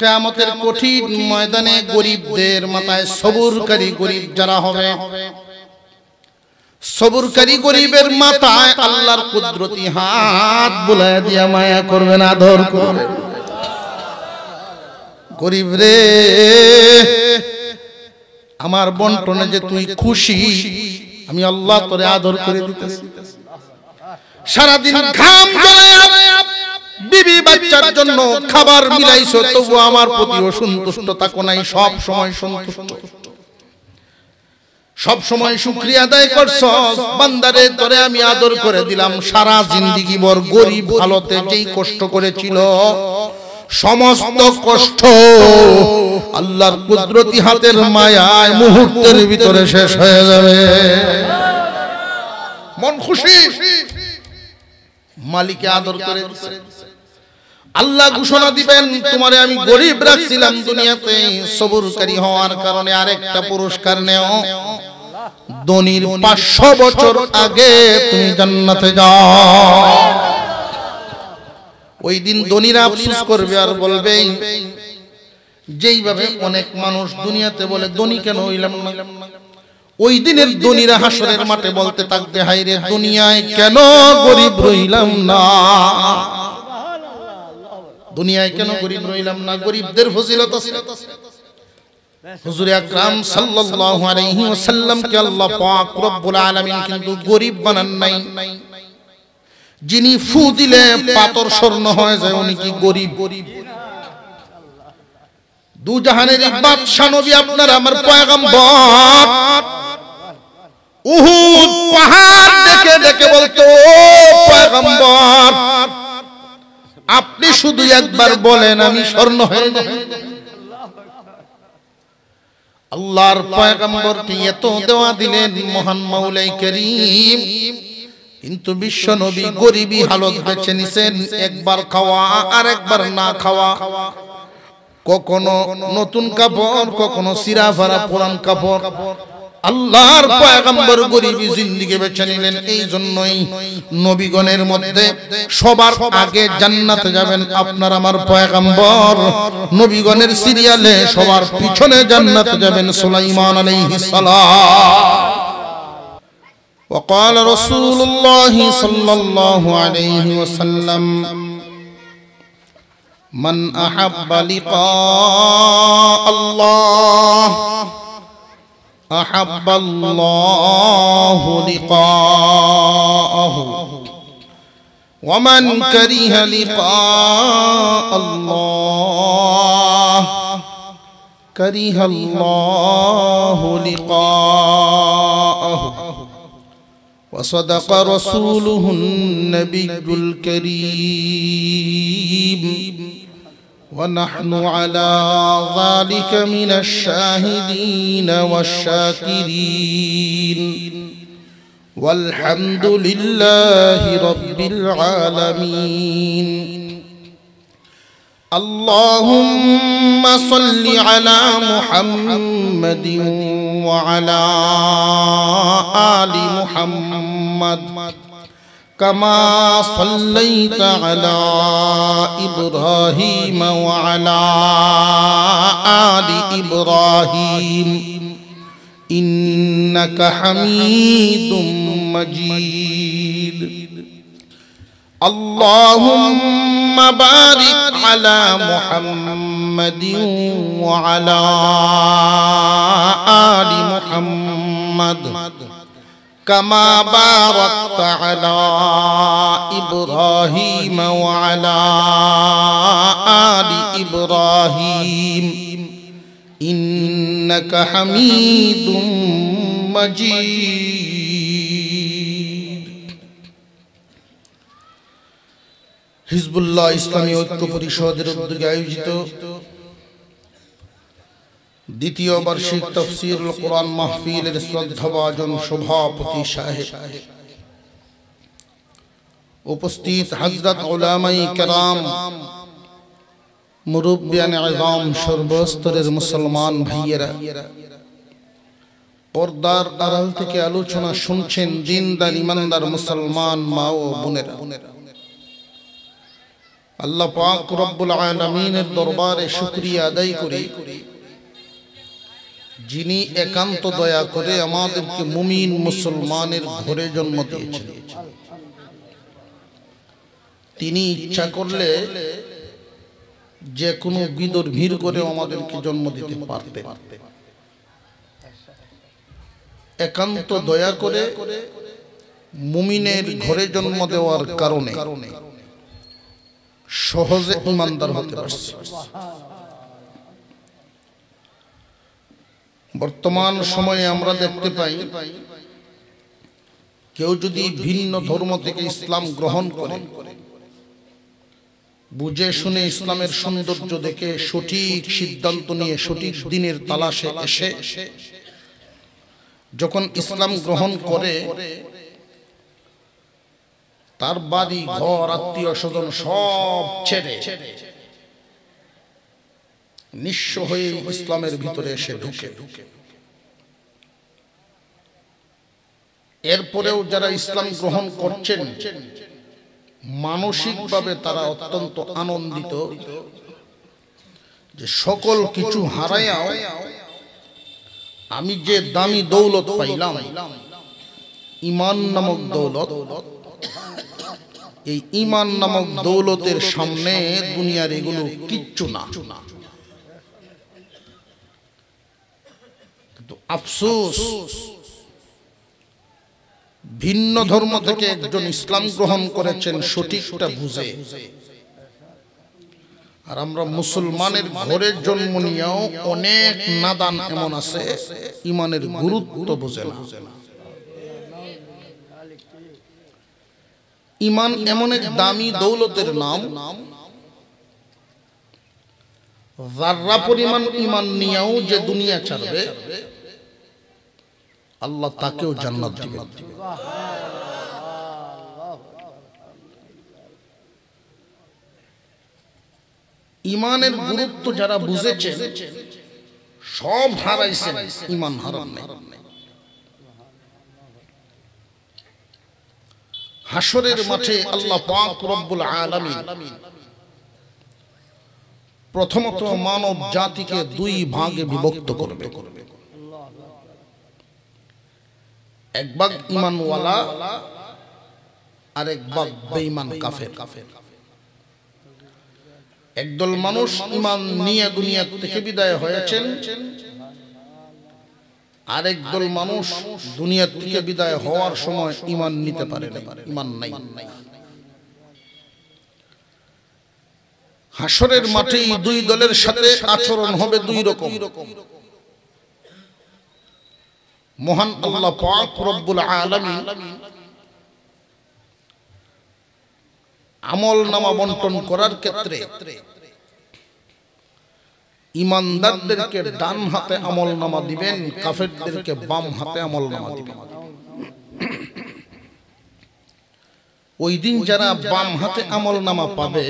কিয়ামতের কঠিন ময়দানে গরিবদের মাথায় সবুরকারী গরিব যারা হবে, সবুরকারী গরিবের মাথায় আল্লাহর কুদরতি হাত বুলায় দিয়া মায়া করবেন, আদর করবেন। গরিব রে, আমার বন্টনে যে তুই খুশি, আমি আল্লাহ তোরে আদর করে দিতেছি। সারাদিন ঘাম ঝরায়া বিবি বাচ্চার জন্য খাবার মিলাইছো, তবু আমার প্রতি অসন্তুষ্ট থাকো নাই, সব সময় সন্তুষ্ট, সব সময় শুকরিয়া আদায় করছস। বান্দারে তোরে আমি আদর করে দিলাম। সারা জিন্দেগি ভর গরিব হালতে যেই কষ্ট করেছিল, সমস্ত কষ্ট আল্লাহর কুদরতি হাতের মায়ায় মুহূর্তের ভিতরে শেষ হয়ে যাবে। মন খুশি, মালিককে আদর করে আল্লাহ ঘোষণা দিবেন, তোমারে আমি গরিব রাখছিলাম দুনিয়াতে, সবুরকারী হওয়ার কারণে আরেকটা পুরস্কার নেও, ধনীর 500 বছর আগে তুমি জান্নাতে যাও। ওই দিন ধনীরা আফসোস করবে আর বলবে, যেইভাবে অনেক মানুষ দুনিয়াতে বলে ধনী কেন হইলাম না, ওই দিনের ধনীরা হাসরের মাঠে বলতে থাকবে, হায়রে দুনিয়ায় কেন গরিব রইলাম না, দুনিয়ায় কেন গরিব রইলাম না। গরিবদের ফজিলত আছে। হুজুর আকরাম সাল্লাল্লাহু আলাইহি ওয়াসাল্লাম কে আল্লাহ পাক রব্বুল আলামিন কিন্তু গরিব বানান নাই। যিনি ফু দিলে পাথর স্বর্ণ হয়ে যায়, উনি কি গরিব? দু জাহানের বাদশা নবী আপনার আমার পয়গম্বর উহুদ পাহাড় দেখে দেখে বলতো, পয়গম্বর আপনি শুধু একবার বলেন আমি স্বর্ণ হয়ে যাব। আল্লাহর পয়গম্বরকে এত দেওয়া দিলেন মহান মাওলাই করিম, কিন্তু বিশ্ব নবী গরিবী হালত বেছে নিছেন, একবার খাওয়া আর একবার না খাওয়া, কখনো নতুন কাপড়, কখনো সিরা ভরা পুরান কাপড়। আল্লাহর পয়গম্বর গরিবী জিন্দেগি বেছে নিলেন। এই জন্যই নবীগণের মধ্যে সবার আগে জান্নাতে যাবেন আপনার আমার পয়গম্বর, নবীগণের সিরিয়ালে সবার পিছনে জান্নাতে যাবেন সুলাইমান আলাইহিস সালাম। وقال رسول الله صلى الله عليه وسلم من أحب لقاء الله أحب الله لقاءه ومن كره لقاء الله كره الله لقاءه وصدق رسوله النبي الكريم ونحن على ذلك من الشاهدين والشاكرين والحمد لله رب العالمين اللهم صل على محمد وعلى آل محمد كما صليت على إبراهيم وعلى آل إبراهيم إنك حميد مجيد اللهم بارك على محمد وعلى آل محمد كما باركت على إبراهيم وعلى آل إبراهيم إنك حميد مجيد হিজবুল্লাহ ইসলামী ঐক্য পরিষদের উদ্যোগে আয়োজিত দ্বিতীয় বার্ষিক তাফসীরুল কোরআন মাহফিলের শ্রদ্ধাভাজন সভাপতি সাহেব, উপস্থিত হযরত উলামায়ে কেরাম, মুরব্বিয়ান আযম, সর্বস্তরের মুসলমান ভাইয়েরা, পর্দার আড়াল থেকে আলোচনা শুনছেন দিনদার ইমানদার মুসলমান মা ও বোনেরা, আল্লাহ পাক রব্বুল আলামিনের দরবারে শুকরিয়া আদায় করি, যিনি একান্ত দয়া করে আমাদেরকে মুমিন মুসলমানের ঘরে জন্ম দিয়েছেন। তিনি ইচ্ছা করলে যে কোনো বিদর্ভীর করে আমাদেরকে জন্ম দিতে পারতেন। একান্ত দয়া করে মুমিনের ঘরে জন্ম দেওয়ার কারণে সহজে ঈমানদার হতে পারছে। বর্তমান সময়ে আমরা দেখতে পাই, কেউ যদি ভিন্ন ধর্ম থেকে ইসলাম গ্রহণ করে, বুঝে শুনে ইসলামের সৌন্দর্য দেখে সঠিক সিদ্ধান্ত নিয়ে সঠিক দিনের তালাশে এসে যখন ইসলাম গ্রহণ করে, তার বাড়ি ঘর আত্মীয় স্বজন সব ছেড়ে নিঃস্ব হয়ে ইসলামের ভিতরে এসে ঢুকে। এরপরেও যারা ইসলাম গ্রহণ করছেন, মানসিকভাবে তারা অত্যন্ত আনন্দিত যে সকল কিছু হারায়াও আমি যে দামি দৌলত পাইলাম, ঈমান নামক দৌলত, এই ঈমান নামক দৌলতের সামনে দুনিয়ার এগুলো কিচ্ছু না। কিন্তু আফসোস, ভিন্ন ধর্ম থেকে একজন ইসলাম গ্রহণ করেছেন সঠিকটা বুঝে, আর আমরা মুসলমানের ঘরে জন্ম নিয়েও অনেক নাদান এমন আছে ঈমানের গুরুত্ব বোঝে না। ঈমান এমন এক দামি দৌলতের নাম, যাররা পরিমাণ ঈমান নিয়েও যে দুনিয়া ছাড়বে, আল্লাহ তাকেও জান্নাত দিবেন। ঈমানের গুরুত্ব যারা বুঝেছেন সব হারাইছেন, ঈমান হারান নাই। হাসরের মাঠে আল্লাহ পাক রব্বুল আলামিন প্রথমত মানব জাতিকে দুই ভাগে বিভক্ত করবে। এক ভাগ ঈমানওয়ালা আর এক ভাগ বেঈমান কাফের। একদল মানুষ ঈমান নিয়ে দুনিয়া থেকে বিদায় হয়েছেন, আর একদল মানুষ দুনিয়া থেকে বিদায় হওয়ার সময় ঈমান নিতে পারে না, ঈমান নাই। হাসরের মাঠে এই দুই দলের সাথে আচরণ হবে দুই রকম। মহান আল্লাহ পাক রব্বুল আলামিন আমল নামা বন্টন করার ক্ষেত্রে ঈমানদারদেরকে ডান হাতে আমল নামা দিবেন, কাফেরদেরকে বাম হাতে আমল নামা দিবেন। ওই দিন যারা বাম হাতে আমল নামা পাবে,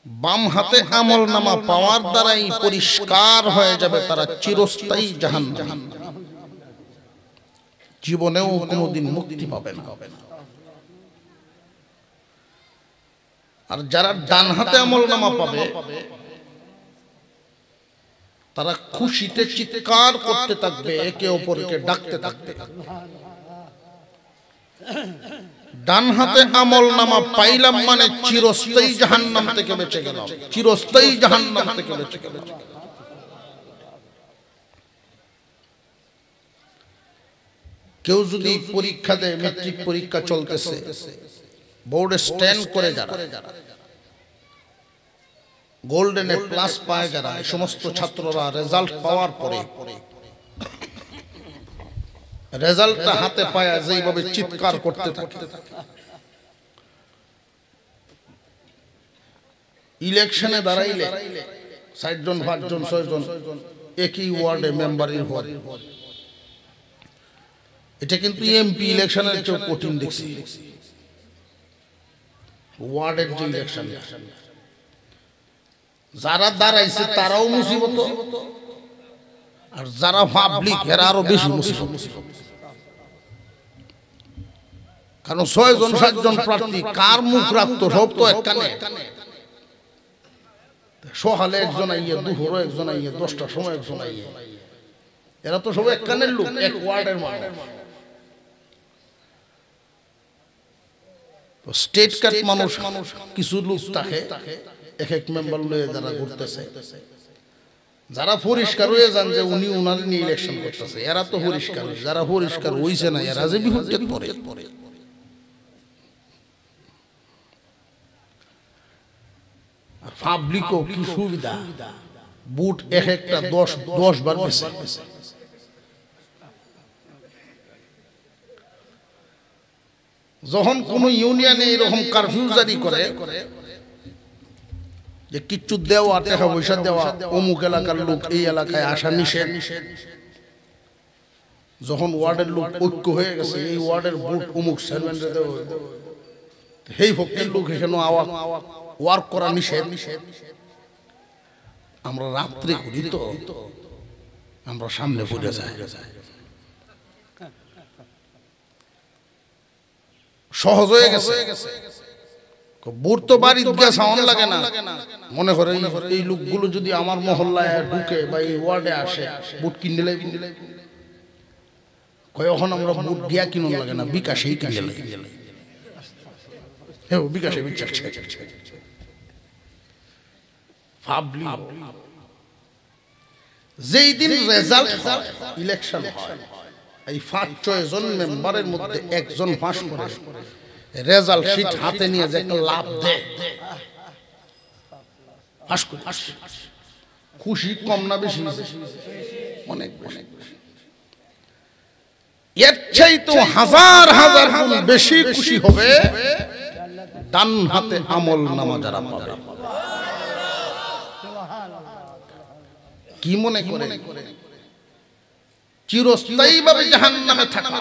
বাম হাতে আমল নামা পাওয়ার দ্বারাই পরিষ্কার হয়ে যাবে তারা চিরস্থায়ী জাহান্নামী, জীবনেও কোনোদিন মুক্তি পাবে না। আর যারা ডান হাতে আমল নামা পাবে, তারা খুশিতে চিৎকার করতে থাকবে, একে অপরকে ডাকতে থাকবে। ডান হাতে আমল নামা পাইলাম মানে চিরস্থায়ী জাহান্নাম থেকে বেঁচে গেলাম, চিরস্থায়ী জাহান্নাম থেকে বেঁচে গেলাম। কেউ যদি পরীক্ষা দেয়, মেট্রিক পরীক্ষা চলতেছে, বোর্ডে স্ট্যান্ড করে যারা গোল্ডেন এ প্লাস পায়, যারা এই সমস্ত ছাত্ররা রেজাল্ট পাওয়ার পরে রেজাল্টটা হাতে পায় যেইভাবে চিৎকার করতে থাকে। ইলেকশনে দাঁড়াইলে ৬০ জন ৫ জন ৬ জন একই ওয়ার্ডে মেম্বারের ওয়ার্ড, এটা কিন্তু এমপি ইলেকশনের চেয়ে কঠিন দেখছি। ওয়ার্ডের যে ইলেকশন, যারা দাঁড়াইছে তারাও মুসিবত, আর যারা পাবলিক এরা আরো বেশি মুসিবত। কারণ 6 জন 7 জন প্রার্থী কার মুখ রাখতো সব তো একখানে সকালে একজন আইয়ে দুপুরে একজন আইয়ে 10টার সময় একজন আইয়ে এরা তো সব একখানের লোক এক ওয়ার্ডের মানুষ তো স্টেট কাট মানুষ কিছু লোক থাকে এক এক মেম্বার লয়ে যারা ঘুরতেছে যারা পরিষ্কার হয়ে যান যে উনি উনার নিয়ে ইলেকশন করতেছে এরা তো পরিষ্কার যারা পরিষ্কার হইছে না এরা যে বিপদে পড়ে পাবলিকও কি সুবিধা বুট এক একটা 10 বার বেশি যখন কোন ইউনিয়নে এরকম কারফিউ জারি করে যে কিচ্ছু দেওয়া টাকা পয়সা দেওয়া অমুক এলাকার লোক এই এলাকায় আসা নিষেধ যখন ওয়ার্ডের লোক ঐক্য হয়ে গেছে এই ওয়ার্ডের বুট অমুক চেয়ারম্যানরে দেওয়া সেই ভক্তের লোক এখানে ওয়ার্ক করা নিষেধ আমরা রাত্রে করি তো আমরা সামনে পড়ে যাই সহজ হয়ে গেছে বুট তো বাড়িতে গিয়ে সাউন্ড লাগে না মনে করে এই লোকগুলো যদি আমার মহল্লায় ঢুকে বা এই ওয়ার্ডে আসে বুট কিনে লাই কখন আমরা বুট দিয়া কিনুন লাগে না বিকাশেই কিনে লাই হ্যাঁ বিকাশে বিচার যেই দিন রেজাল্ট ইলেকশন হয় এই 5-6 জন মেম্বারের মধ্যে একজন পাস করে রেজাল্ট শিট হাতে নিয়ে যে একটা লাভ দেয় পাস করে খুশি কম না বেশি অনেক বেশি এর চাইতে হাজার হাজার গুণ বেশি খুশি হবে ডান হাতে আমল নামা যারা পাবে কি মনে করে চিরস্থায়ী ভাবে জাহান্নামে থাকা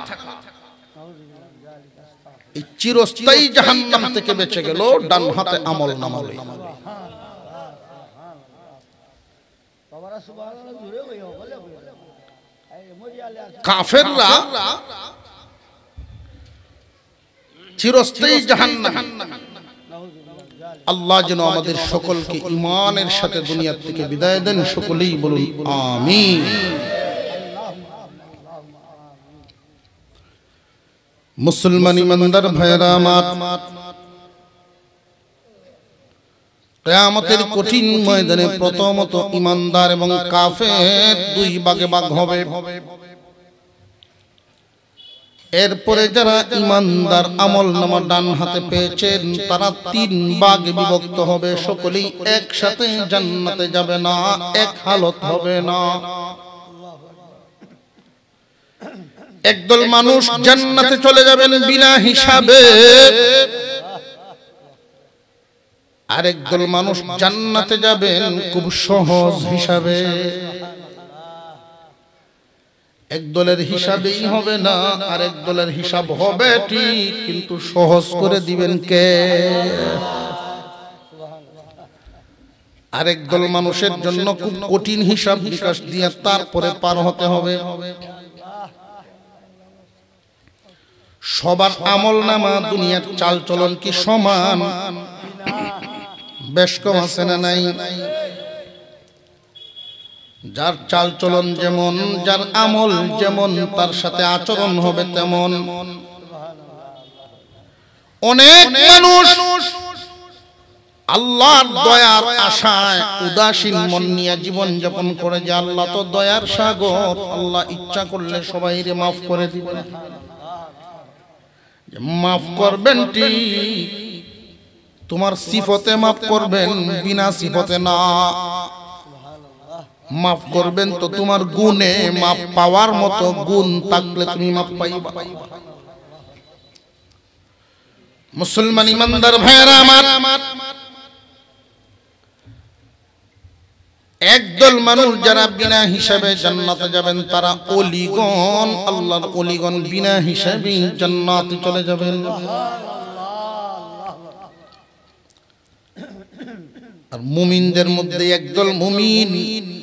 এই চিরস্থায়ী জাহান্নাম থেকে বেঁচে গেল ডান হাতে আমল নামা লইয়া কাফেররা চিরস্থায়ী জাহান্নাম আল্লাহ যেন আমাদের সকলকে ঈমানের সাথে দুনিয়া থেকে বিদায় দেন সকলেই বলুন আমিন মুসলমান ইমানদার ভাইরা আমার কিয়ামতের কঠিন ময়দানে প্রথমত ইমানদার এবং কাফের দুই ভাগে ভাগ হবে এরপরে যারা ইমানদার আমলনামা ডান হাতে পেয়েছেন তারা 3 ভাগে বিভক্ত হবে সকলেই একসাথে জান্নাতে যাবে না এক হালত হবে না একদল মানুষ জান্নাতে চলে যাবেন বিনা হিসাবে আর একদল মানুষ জান্নাতে যাবেন খুব সহজ হিসাবে এক দলের হিসাবেই হবে না আর এক দলের হিসাব হবে ঠিক কিন্তু সহজ করে দিবেন কে আরেক দল মানুষের জন্য খুব কঠিন হিসাব নিকাশ দিয়ে তারপরে পার হতে হবে সবার আমলনামা দুনিয়ার চালচলন কি সমান বেশ কম আছে না নাই যার চালচলন যেমন যার আমল যেমন তার সাথে আচরণ হবে তেমন অনেক মানুষ আল্লাহর দয়ার আশায় উদাসীন মন নিয়ে জীবন যাপন করে যে আল্লাহ তো দয়ার সাগর আল্লাহ ইচ্ছা করলে সবাইরে মাফ করে দিবেন মাফ করবেন ঠিক তোমার সিফতে মাফ করবেন বিনা সিফতে না মাফ করবেন তো তোমার গুণে মাফ পাওয়ার মতো গুণ থাকলে তুমি মাফ পাইবা মুসলমান ইমানদার ভাইরা আমার একদল মানুষ যারা বিনা হিসাবে জান্নাতে যাবেন তারা ওলিগণ আল্লাহর ওলিগণ বিনা হিসাবে জান্নাতে চলে যাবেন আর মুমিনদের মধ্যে একদল মুমিন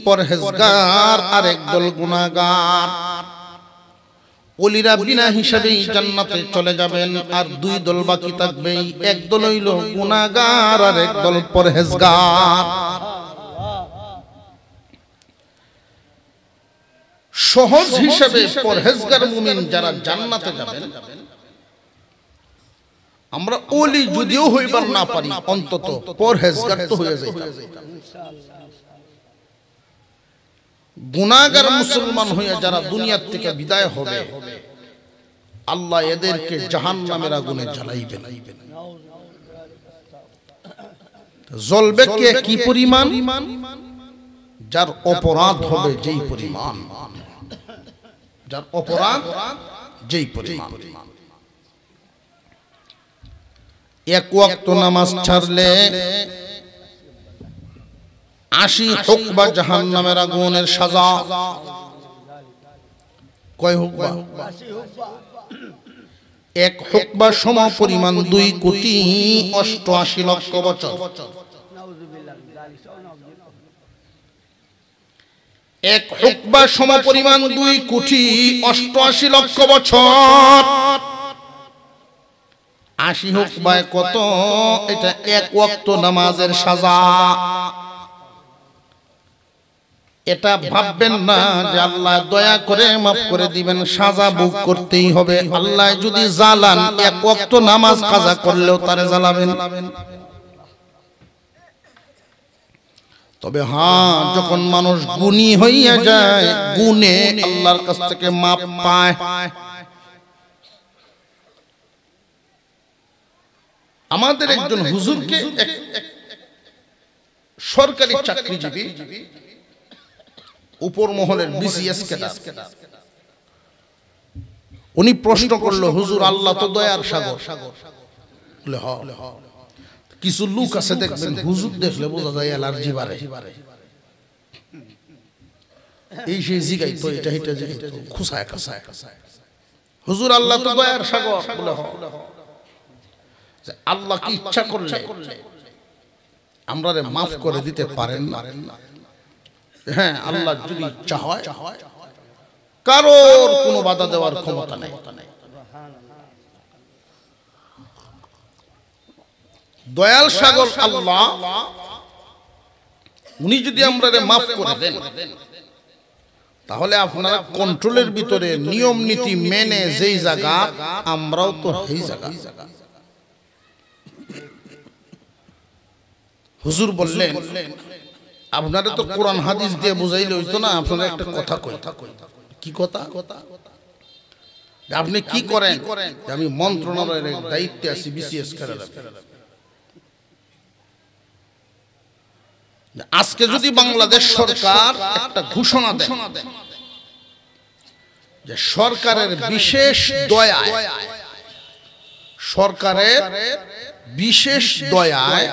পরহেজগার আর একদল গুনাহগার ওলিরা বিনা হিসাবেই জান্নাতে চলে যাবেন, আর দুই দল বাকি থাকবে। এক দল হইল গুনাহগার আর এক দল পরহেজগার। সহজ হিসাবে পরহেজগার মুমিন যারা জান্নাতে যাবেন, আমরা ওলি যদিও হইবার না পারি অন্তত পরহেজগার তো হয়ে যায়। গুনাহগার মুসলমান হইয়া যারা দুনিয়ার থেকে বিদায় হবে, আল্লাহ এদেরকে জাহান্নামের আগুনে জ্বালাইবেন। জ্বলবে কে কি পরিমাণ? যার অপরাধ হবে যেই পরিমাণ, যার অপরাধ যেই পরিমাণ। এক ওয়াক্ত নামাজ ছাড়লে 80 হুকবা জাহান্নামের আগুনের সাজা। কয় হুকবা? এক হুকবা সম পরিমাণ 2,88,00,000 বছর। এক হুকবা সম পরিমাণ 2,88,00,000 বছর। 80 হুকবায় কত? এটা এক ওয়াক্ত নামাজের সাজা। এটা ভাববেন না যে আল্লাহ দয়া করে মাফ করে দিবেন, সাজা ভোগ করতেই হবে। আল্লাহ যদি জ্বালান, এক ওয়াক্ত নামাজ কাজা করলেও তারে জ্বালাবেন। তবে হ্যাঁ, যখন মানুষ গুণী হইয়া যায়, গুণে আল্লাহর কাছ থেকে মাপ পায়। আমাদের একজন হুজুরকে সরকারি চাকরিজীবী, উপর মহলের বিসিএস ক্যাডার, উনি প্রশ্ন করলো, হুজুর আল্লাহ তো দয়ার সাগর। বলে হ। কিছু লোক আছে দেখবেন, হুজুর দেখলে বোঝা যায় অ্যালার্জি বাড়ে। এই সেই জিগাই তো এটা এটা খুসায় খাসায়, হুজুর আল্লাহ তো দয়ার সাগর। বলে হ। আল্লাহ কি ইচ্ছা করলে আমরা মাফ করে দিতে পারেন না? হ্যাঁ, আল্লাহ যদি ইচ্ছা হয়, কারোর কোনো বাধা দেওয়ার ক্ষমতা নেই। দয়াল সাগর আল্লাহ, উনি যদি আমরা মাফ করে দেন, তাহলে আপনারা কন্ট্রোলের ভিতরে নিয়ম নীতি মেনে যেই জায়গা, আমরাও তো সেই জায়গা। হুজুর বললেন, আপনারা তো কোরআন হাদিস দিয়ে বুঝাইলে হইতো না, আপনারা একটা কথা কই। কি কথা? আপনি কি করেন? আমি মন্ত্রণালয়ের দায়িত্বে আছি, বিসিএস ক্যাডার। আজকে যদি বাংলাদেশ সরকার একটা ঘোষণা দেয় যে সরকারের বিশেষ দয়ায়, সরকারের বিশেষ দয়ায়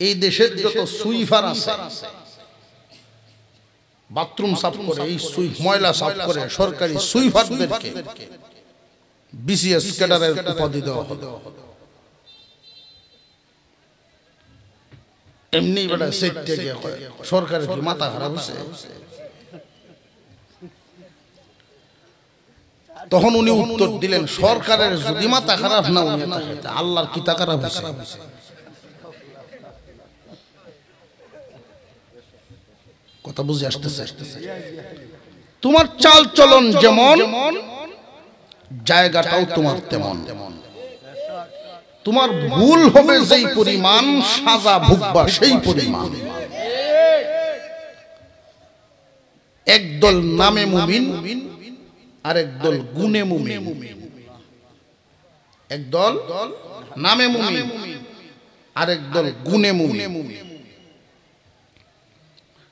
এই দেশের যত সুইফার আছে, বাথরুম সাফ করে, এই ময়লা সাফ করে, সরকারি সুইফারদেরকে বিসিএস ক্যাডারের উপাধি দেওয়া হলো। এমনি বেটা সেটে গিয়ে সরকারের কি মাথা খারাপ হচ্ছে? তখন উনি উত্তর দিলেন, সরকারের যদি মাথা খারাপ না উনি আল্লাহর কি তা খারাপ হচ্ছে? কথা বুঝে আসতেছে? তোমার চাল চলন যেমন, জায়গাটাও তোমার তেমন। তোমার ভুল হবে যেই পরিমাণ, সাজা ভুগবা সেই পরিমাণ। একদল নামে মুমিন, আর একদল গুণে মুমিন। একদল নামে মুমিন, আর একদল গুণে মুমিন।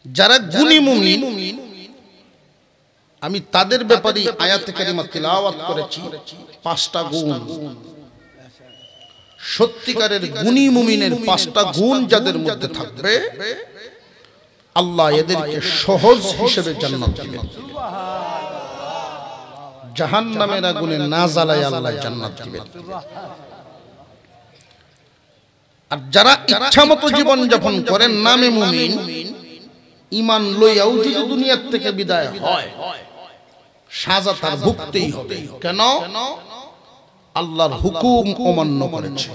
যারা গুণী মুমিন, আমি তাদের ব্যাপারে আয়াতে কারিমা তিলাওয়াত করেছি 5টা গুণ। সত্যিকারের গুণী মুমিনের 5টা গুণ যাদের মধ্যে থাকবে, আল্লাহ এদেরকে সহজ হিসেবে জান্নাত দিবেন। জাহান্নামের আগুনে না জ্বালায় আল্লাহ জান্নাত দিবেন। আর যারা ইচ্ছামতো জীবন যাপন করেন, নামে মুমিন, ঈমান লইয়াও যদি দুনিয়ার থেকে বিদায় হয়, সাজা তার ভুগতেই হবে। কেন? আল্লাহর হুকুম অমান্য করেছে,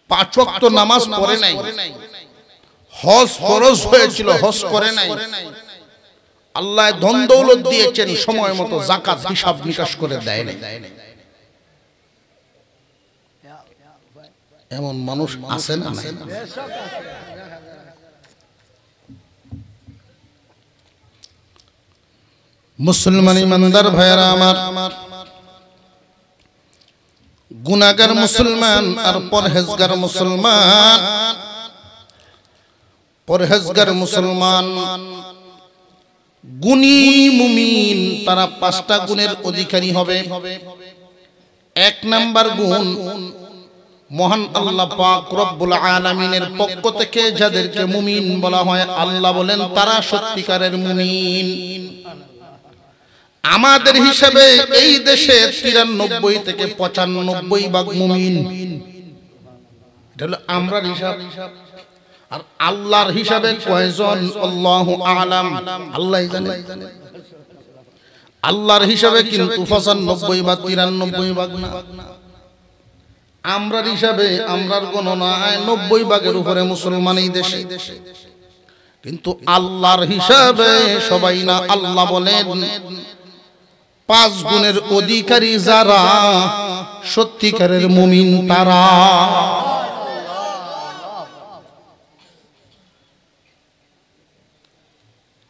5 ওয়াক্ত নামাজ পড়ে নাই, হজ ফরজ হয়েছিল হজ করে নাই, আল্লাহ ধন দৌলত দিয়েছেন সময় মতো যাকাত হিসাব নিকাশ করে দেয় নাই। এমন মানুষ আছে না? মুসলমান ইমানদার ভাইরা আমার, গুনাহগার মুসলমান আর পরহেজগার মুসলমান, পরহেজগার মুসলমান গুণী মুমিন তারা 5টা গুণের অধিকারী হবে। 1 নাম্বার গুণ, মহান আল্লাহ পাক রব্বুল আলামিনের পক্ষ থেকে যাদেরকে মুমিন বলা হয়, আল্লাহ বলেন তারা সত্যিকারের মুমিন। আমাদের হিসাবে এই দেশে 93 থেকে 95 ভাগ মুমিন, এটা হলো আমরার হিসাব। আর আল্লাহর হিসাবে কয়জন? আল্লাহু আ'লাম, আল্লাহই জানে। আল্লাহর হিসাবে কিন্তু 95 বা 93 ভাগ না। আমরার হিসাবে, আমরার গণনায় 90 ভাগের উপরে মুসলমান এই দেশে, কিন্তু আল্লাহর হিসাবে সবাই না। আল্লাহ বলেন 5 গুণের অধিকারী যারা সত্যিকারের মুমিন তারা।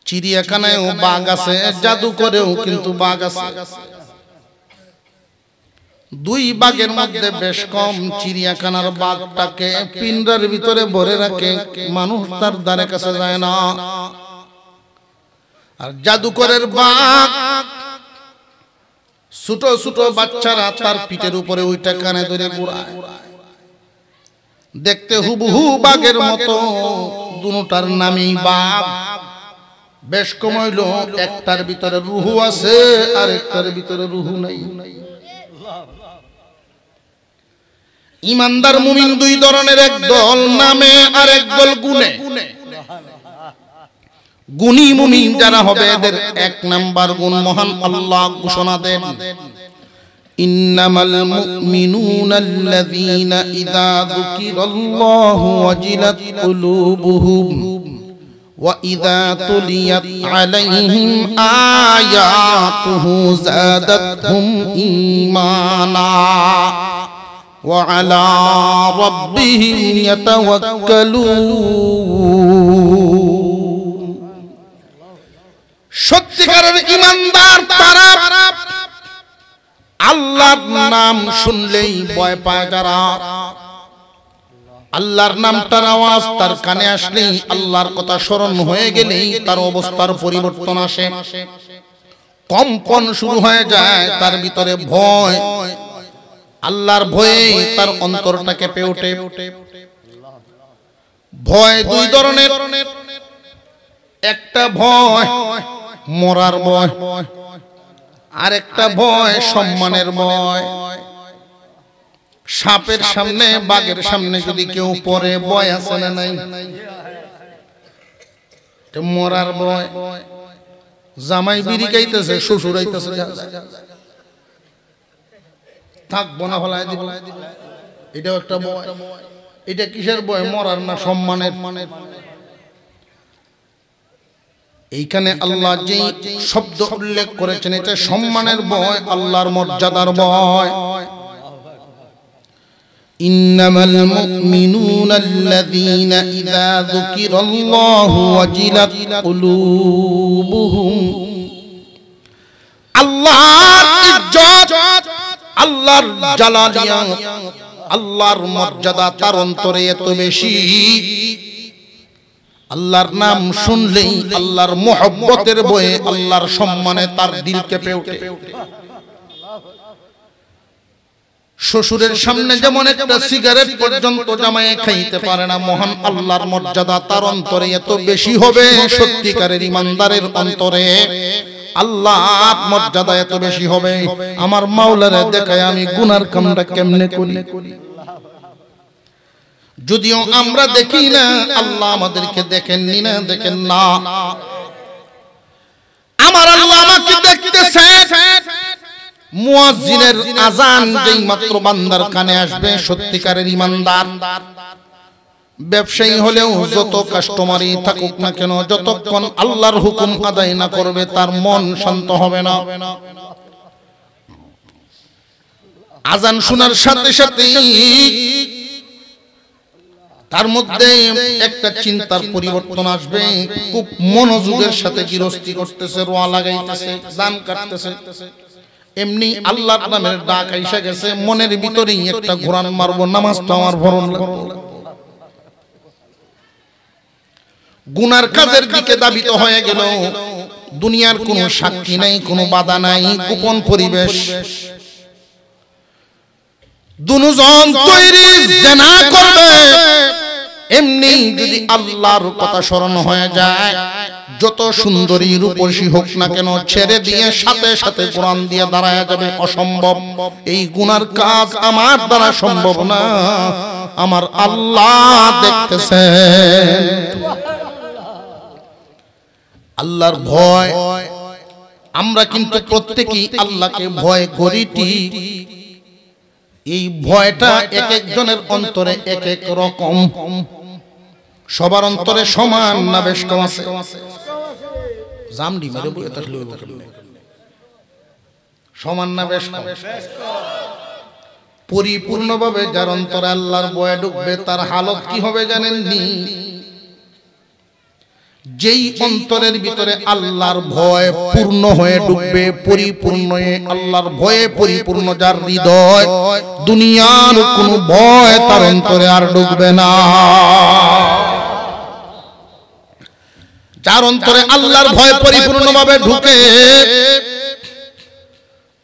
চিড়িয়াখানায়ও বাঘ আছে, জাদু করেও কিন্তু বাঘ আছে। 2 বাঘের মধ্যে বেশ কম চিড়িয়াখানার বাঘটাকে পিঞ্জরার ভিতরে ভরে রাখে, মানুষ তার ধারে কাছে যায় না। আর জাদুকরের বাঘ ছোট ছোট বাচ্চারা তার পিঠের উপরে ওইটা কানে ধরে ঘোরায়, দেখতে হুবহু বাঘের মতো। দুটার নামই বাঘ। বেশ কম হইল, একটার ভিতরে রুহু আছে আর একটার ভিতরে রুহু নাই। ইমানদার মুমিন 2 ধরনের, এক দল নামে আর এক দল গুণে। গুণী মুমিন যারা হবে এদের 1 নাম্বার গুণ মহান আল্লাহ ঘোষণা দেন, ইন্নামাল মুমিনুনা আল্লাযীনা ইযা যুকিরাল্লাহু ওয়াজিলাত কুলুবুহুম ওয়া ইযা তুলিয়াত আলাইহিম আয়াতুহু যাদাতহুম ঈমানা ওয়া আলা রাব্বিহিম ইয়াতাওয়াক্কালুন। সত্যিকারের ঈমানদার তারা আল্লাহর নাম শুনলেই ভয় পায় যারা। আল্লাহর নামটার আওয়াজ তার কানে আসলেই, আল্লাহর কথা স্মরণ হয়ে গেলেই তার অবস্থার পরিবর্তন আসে, কম্পন শুরু হয়ে যায় তার ভিতরে। ভয়, আল্লাহর ভয়ে তার অন্তরটা কেঁপে ওঠে। ভয় 2 ধরনের, একটা ভয় মরার ভয়, আর একটা ভয় সম্মানের ভয়। সাপের সামনে, বাঘের সামনে যদি কেউ পড়ে, ভয় আছে না নাই? মরার ভয়। জামাই বিড়ি খাইতেছে, শ্বশুর আইতেছে, থাকবো না, ফলাই দিব, এটাও একটা ভয়। এটা কিসের ভয়? মরার না সম্মানের। এইখানে আল্লাহ যে শব্দ উল্লেখ করেছেন এটা সম্মানের ভয়, আল্লাহর মর্যাদার ভয়। ইন্নামাল মুমিনুনা আল্লাযীনা ইযা যুকিরাল্লাহু ওয়াজিলাত কুলুবুহুম। আল্লাহর ইজ্জত, আল্লাহর জালালিয়াত, আল্লাহর মর্যাদা তার অন্তরে এত বেশি, আল্লাহর নাম শুনলেই আল্লাহর মুহাব্বতের ভয়ে, আল্লাহর সম্মানে তার দিল কেঁপে ওঠে। শ্বশুরের সামনে যেমন একটা সিগারেট পর্যন্ত জামায়ে খাইতে পারে না, মহান আল্লাহর মর্যাদা তার অন্তরে এত বেশি হবে। সত্যিকারের ইমানদারের অন্তরে আল্লাহর মর্যাদা এত বেশি হবে। আমার মাওলারে দেখায় আমি গুনার কামটা কেমনে করি। যদিও আমরা দেখি না, আল্লাহ আমাদেরকে দেখেননি না, দেখেন না। আমার আল্লাহ আমাকে দেখতেছেন। মুয়াজ্জিনের আজান যেই মাত্র বান্দার কানে আসবে, সত্যিকারের ঈমানদার ব্যবসায়ী হলেও যত কাস্টমারই থাকুক না কেন, যতক্ষণ আল্লাহর হুকুম আদায় না করবে তার মন শান্ত হবে না। আজান শোনার সাথে সাথে তার মধ্যে একটা চিন্তার পরিবর্তন আসবে, খুব মনোযোগের সাথে গৃহস্থী করতেছে, রোয়া লাগাইতেছে, দান কাটতেছে। এমনি আল্লাহর নামের ডাক আইসা গেছে, মনের ভিতরেই একটা ঘোরান মারবো, নামাজটা আমার ভরণ লাগবে। গুনার কাজের দিকে দাবিত হয়ে গেল। দুনিয়ার কোনো সাক্ষী নাই, কোনো বাধা নাই, গোপন পরিবেশ। দুজন তৈরি জিনা করবে। এমনি যদি আল্লাহর কথা স্মরণ হয়ে যায়, যত সুন্দরী রূপসী হোক না কেন, ছেড়ে দিয়ে সাথে সাথে কোরআন দিয়ে দাঁড়ায় যাবে। অসম্ভব, এই গুনার কাজ আমার দ্বারা সম্ভব না, আমার আল্লাহ দেখতেছেন। আল্লাহর ভয়, আমরা কিন্তু প্রত্যেকেই আল্লাহকে ভয় করি। এই ভয়টা এক একজনের অন্তরে এক এক রকম, সবার অন্তরে সমান না বেশ কম আছে? জামডি মেরে বই থাকলে সমান না বেশ কম? পরিপূর্ণভাবে যার অন্তরে আল্লাহর ভয় ঢুকবে তার হালত কি হবে জানেননি? যেই অন্তরের ভিতরে আল্লাহর ভয় পূর্ণ হয়ে ঢুকবে, পরিপূর্ণ আল্লাহর ভয়ে পরিপূর্ণ যার হৃদয়, দুনিয়ার কোন ভয় তার অন্তরে আর ঢুকবে না। যার অন্তরে আল্লাহর ভয় পরিপূর্ণভাবে ঢুকে,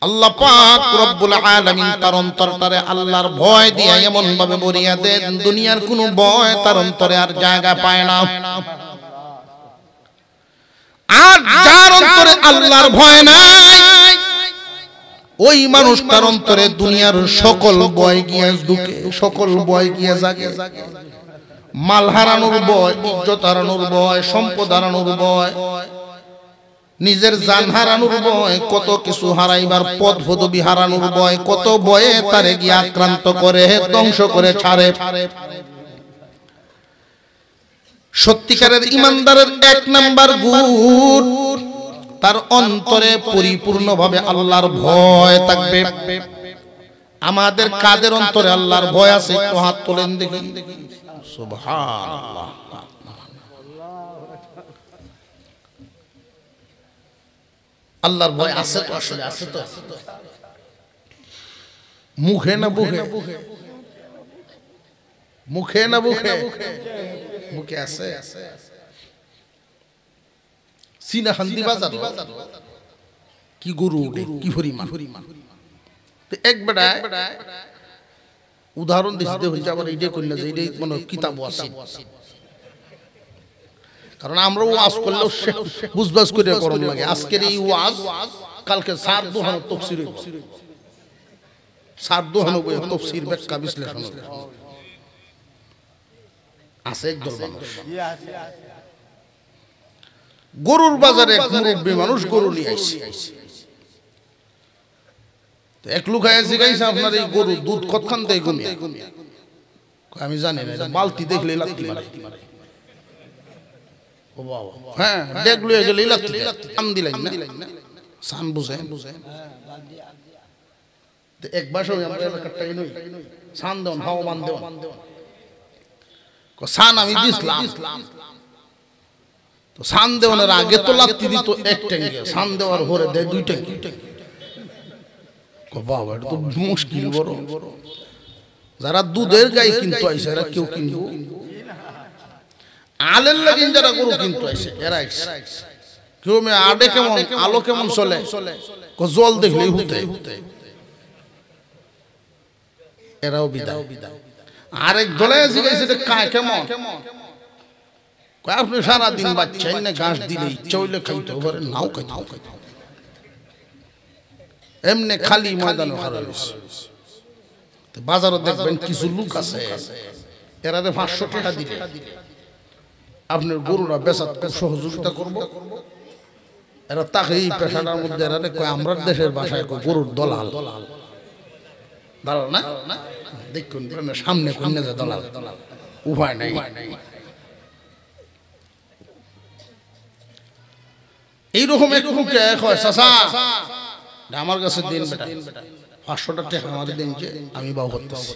আল্লাহ পাক রব্বুল আলামিন তার অন্তরটারে আল্লাহর ভয় দিয়ে এমন ভাবে ভরিয়ে দেন, দুনিয়ার কোন ভয় তার অন্তরে আর জায়গা পায় না। আর যার অন্তরে আল্লাহর ভয় নাই, ওই মানুষটার অন্তরে দুনিয়ার সকল ভয় গিয়ে ঢুকে, সকল ভয় গিয়ে জাগে। মাল হারানোর ভয়, ইজ্জত হারানোর ভয়, সম্পদ হারানোর ভয়, নিজের জান হারানোর ভয়, কত কিছু হারাইবার পদ পদবি হারানোর ভয়, কত ভয়ে তারে গিয়ে আক্রান্ত করে, ধ্বংস করে ছাড়ে। সত্যিকারের ঈমানদারের এক নাম্বার গুণ, তার অন্তরে পরিপূর্ণভাবে আল্লাহর ভয় থাকবে। আমাদের কাদের অন্তরে আল্লাহর ভয় আছে? একটু হাত তোলেন দেখি। সুবহানাল্লাহ। আল্লাহর ভয় আছে তো, আসলে আছে তো, মুখে না বুকে? মুখে না বুকে? মুখে আছে। সিনা হান্দি বাজার কি গরু কি পরিমাণ। এক বেটা উদাহরণ দিতে হয়েছে, আবার এইটাই করলে যে এইটাই মানে কিতাব আছে, কারণ আমরা ওয়াজ করলেও বুঝবাজ করে করণ লাগে। আজকের এই ওয়াজ কালকে সার দোহানো তফসির, সার দোহানো তফসির ব্যাখ্যা বিশ্লেষণ আছে। একদল মানুষ গরুর বাজারে এক মুরব্বী মানুষ গরু নিয়ে আসছে। এক লোক আইসি গাইছে, আপনার এই গরু দুধ কতখান দেয় গুমিয়া? আমি জানি না, বালতি দেখলে লাগতে পারে। হ্যাঁ, দেখলে গেলে লাগতে আম দিলাই না, সান বুঝে একবার আমরা এলাকাটাই নই, সান দেওয়ান হাওয়া বান দেওয়ান, সান আমি দিছিলাম। তো সান দেওয়ানোর আগে তো লাগতে দিত এক ট্যাঙ্কি, সান দেওয়ার পরে দেয় দুই ট্যাঙ্কি। বাবা, এটা তো মুশকিল বড়। যারা দুধের গাই কিন্তু আইসে এরা কেউ কিনবো, আলের লাগিন যারা গরু কিন্তু আইসে এরা কেউ আডে কেমন, আলো কেমন চলে, জল দেখলে হুতে, এরাও বিদায়। আরেক দলে জিজ্ঞাসা কায় কেমন, আপনি সারাদিন বাচ্চাই না ঘাস দিলে ইচ্ছা হইলে খাইতে পারে, নাও খাইতে এমনি খালি ময়দানে হারাই। বাজারে দেখবেন কিছু লোক আছে, এরা 500 টাকা দিলে আপনার গরুরা বেচা সহযোগিতা করব, এরা তাকেই পেশাটার মধ্যে এরা কয় আমরা দেশের ভাষায় গরুর দলাল দালাল না দেখুন সামনে কোন যে দলাল উপায় নাই এইরকম একটু আমার কাছে দিন বেটা 500 টাকা আমার দিন যে আমি বাউ করতেছি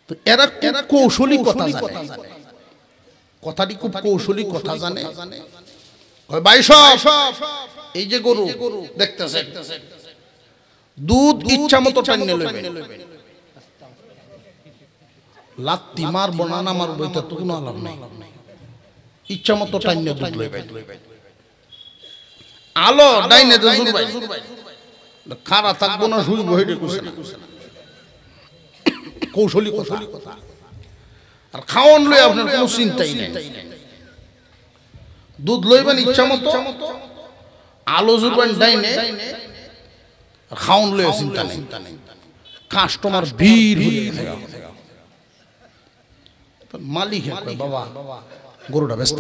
তো এরা কৌশলী কথা জানে কথাটি খুব কৌশলী কথা জানে কয় ভাই সব এই যে গরু দেখতেছে দুধ ইচ্ছা মতো টাইনে লইবে লাত্তি মারবো না মারবো এটা তো কোনো আলাপ নাই ইচ্ছা মতো টাইনে দুধ লইবে আলো ডাইনে দুধ ভাই খারা থাকবো না শুই বইতে কুছে না কৌশলী কথা আর খাওয়ান লই আপনার কোনো চিন্তাই নেই দুধ লইবেন ইচ্ছা মতো আলো জুড়বেন ডাইনে খাওয়ান লই চিন্তা নেই কাস্টমার ভিড় মালিক বাবা গরুটা ব্যস্ত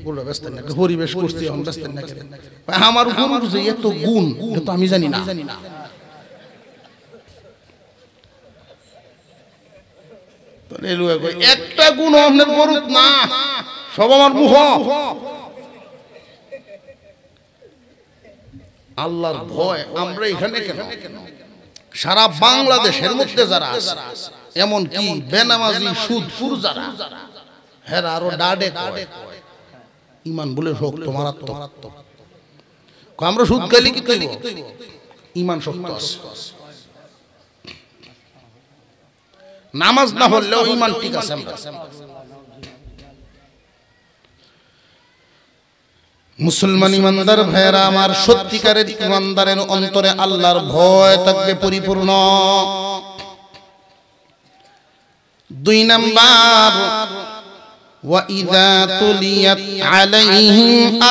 গরুটা ব্যস্ত পরিবেশ করছি ব্যস্ত আমার গরুর যে এত গুণ তো আমি জানি না একটা গুণ আপনার গরু না সব আমার মুখ আল্লাহর ভয় আমরা এখানে কেন সারা বাংলাদেশের মধ্যে যারা এমন কি বেনামাজি সুদপুর যারা হেরা আরো ডাডে ইমান বলে শক্ত মারাত্মক আমরা সুদ খাইলে কি কইব ইমান শক্ত আছে নামাজ না হলেও ইমান ঠিক আছে মুসলমান ইমানদার ভাইরা আমার সত্যিকারের ইমানদারের অন্তরে আল্লাহর ভয় থাকবে পরিপূর্ণ 2 নাম্বার ওয়াইযা তুলিয়াত আলাইহিম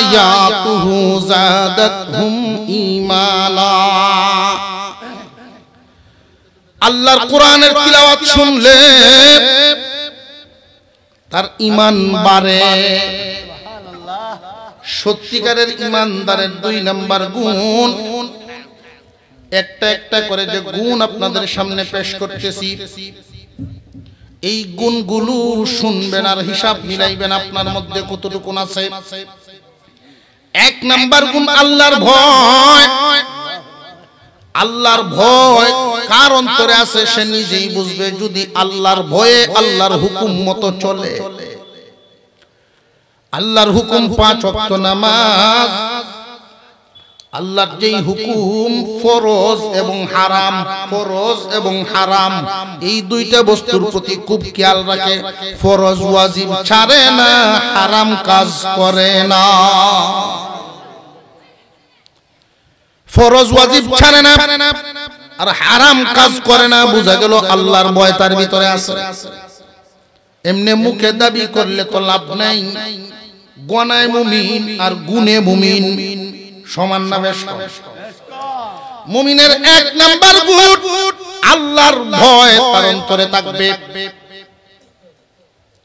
আয়াতুহু যাদাতহুম ঈমানা আল্লাহর কোরআনের তিলাওয়াত শুনলে তার ঈমান বাড়ে সত্যিকারের ইমানদারের 2 নাম্বার গুণ একটা একটা করে যে গুণ আপনাদের সামনে পেশ করতেছি এই গুণগুলো শুনবেন আর হিসাব মিলাইবেন আপনার মধ্যে কতটুকু আছে 1 নাম্বার গুণ আল্লাহর ভয় আল্লাহর ভয় কার অন্তরে আছে সে নিজেই বুঝবে যদি আল্লাহর ভয়ে আল্লাহর হুকুম মতো চলে আল্লাহর হুকুম 5 ওয়াক্ত নামাজ আল্লাহর যেই হুকুম ফরজ এবং হারাম এই দুইটা বস্তুর প্রতি খুব খেয়াল রাখে ফরজ ওয়াজিব ছাড়ে না হারাম কাজ করে না ফরজ ওয়াজিব ছাড়ে না আর হারাম কাজ করে না বুঝা গেল আল্লাহর ভয় তার ভিতরে আছে এমনি মুখে দাবি করলে তো লাভ নাই গনায় মুমিন আর গুণে মুমিন সমান না বেশ মুমিনের 1 নাম্বার গুণ আল্লাহর ভয় তার অন্তরে থাকবে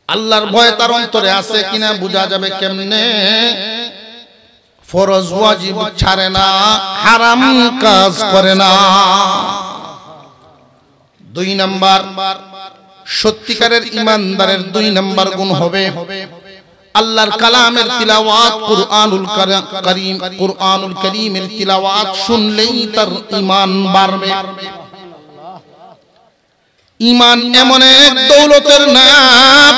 আল্লাহর ভয় তার অন্তরে আছে কিনা বোঝা যাবে কেমনে ফরজ ওয়াজিব ছাড়ে না হারাম কাজ করে না 2 নাম্বার সত্যিকারের ইমানদারের 2 নাম্বার গুণ হবে আল্লাহর কালামের তিলাওয়াত কুরআনুল কারীমের তিলাওয়াত শুনলেই তার ঈমান বাড়বে ঈমান এমন এক দৌলতের নাম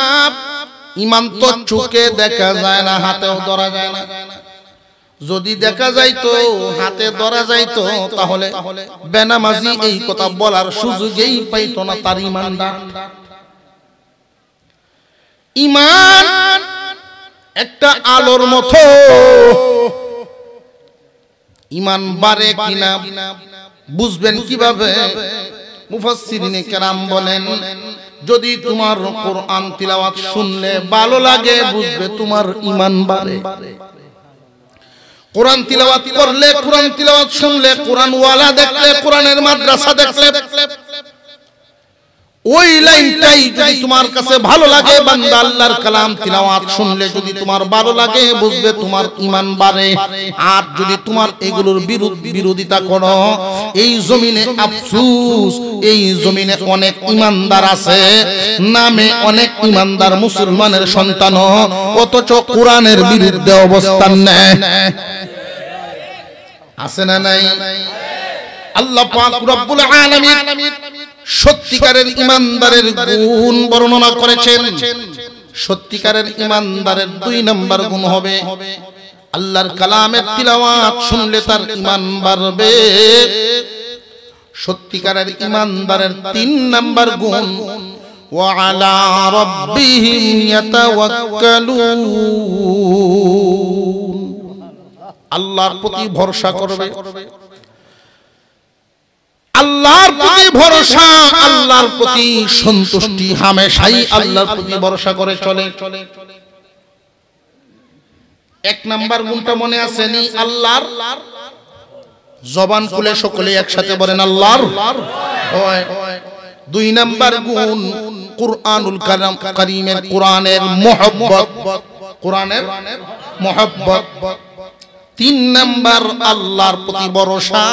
ঈমান তো চোখে দেখা যায় না হাতেও ধরা যায় না যদি দেখা যাইতো হাতে ধরা যাইতো তাহলে বেনামাজি এই কথা বলার সুযোগই পাইতো না তার ঈমানদার ঈমান একটা আলোর মতো ঈমান বাড়ে কিনা বুঝবেন কিভাবে মুফাসসিরিনে কেরাম বলেন যদি তোমার কোরআন তিলাওয়াত শুনলে ভালো লাগে বুঝবে তোমার ঈমান বাড়ে কোরআন তিলাওয়াত করলে কোরআন তিলাওয়াত শুনলে কোরআন ওয়ালা দেখলে কোরআনের মাদ্রাসা দেখলে ওই লাইনটাই যদি তোমার কাছে ভালো লাগে, বান্দা আল্লাহর কালাম তিলাওয়াত শুনলে যদি তোমার ভালো লাগে, বুঝবে তোমার ঈমান বাড়ে। আর যদি তোমার এগুলোর বিরোধিতা করো, এই জমিনে আফসোস, এই জমিনে অনেক ঈমানদার আছে, নামে অনেক ঈমানদার মুসলমানের সন্তান, অথচ কোরআনের বিরুদ্ধে অবস্থান নেয়। আছে না নাই? আল্লাহ পাক রব্বুল আলামিন সত্যিকারের ঈমানদারের গুণ বর্ণনা করেছেন। সত্যিকারের ঈমানদারের 2 নম্বর গুণ হবে আল্লাহর কালামের তিলাওয়াত শুনলে তার ঈমান বাড়বে। সত্যিকারের ঈমানদারের 3 নম্বর গুণ ওয়া আলা রাব্বিহিম ইয়াতাওয়াক্কালুন, আল্লাহর প্রতি ভরসা করবে। আল্লাহর প্রতি ভরসা, আল্লাহর প্রতি সন্তুষ্টি, হামেশাই আল্লাহর প্রতি ভরসা করে চলে। 1 নাম্বার গুণটা মনে আছে নি? আল্লাহর। জবান খুলে সকলে একসাথে বলেন আল্লাহর। 2 নাম্বার গুণ কুরআনুল কারীমের, কোরআনের মুহাব্বত, কোরআনের মুহাব্বত। 3 নাম্বার আল্লাহর প্রতি ভরসা।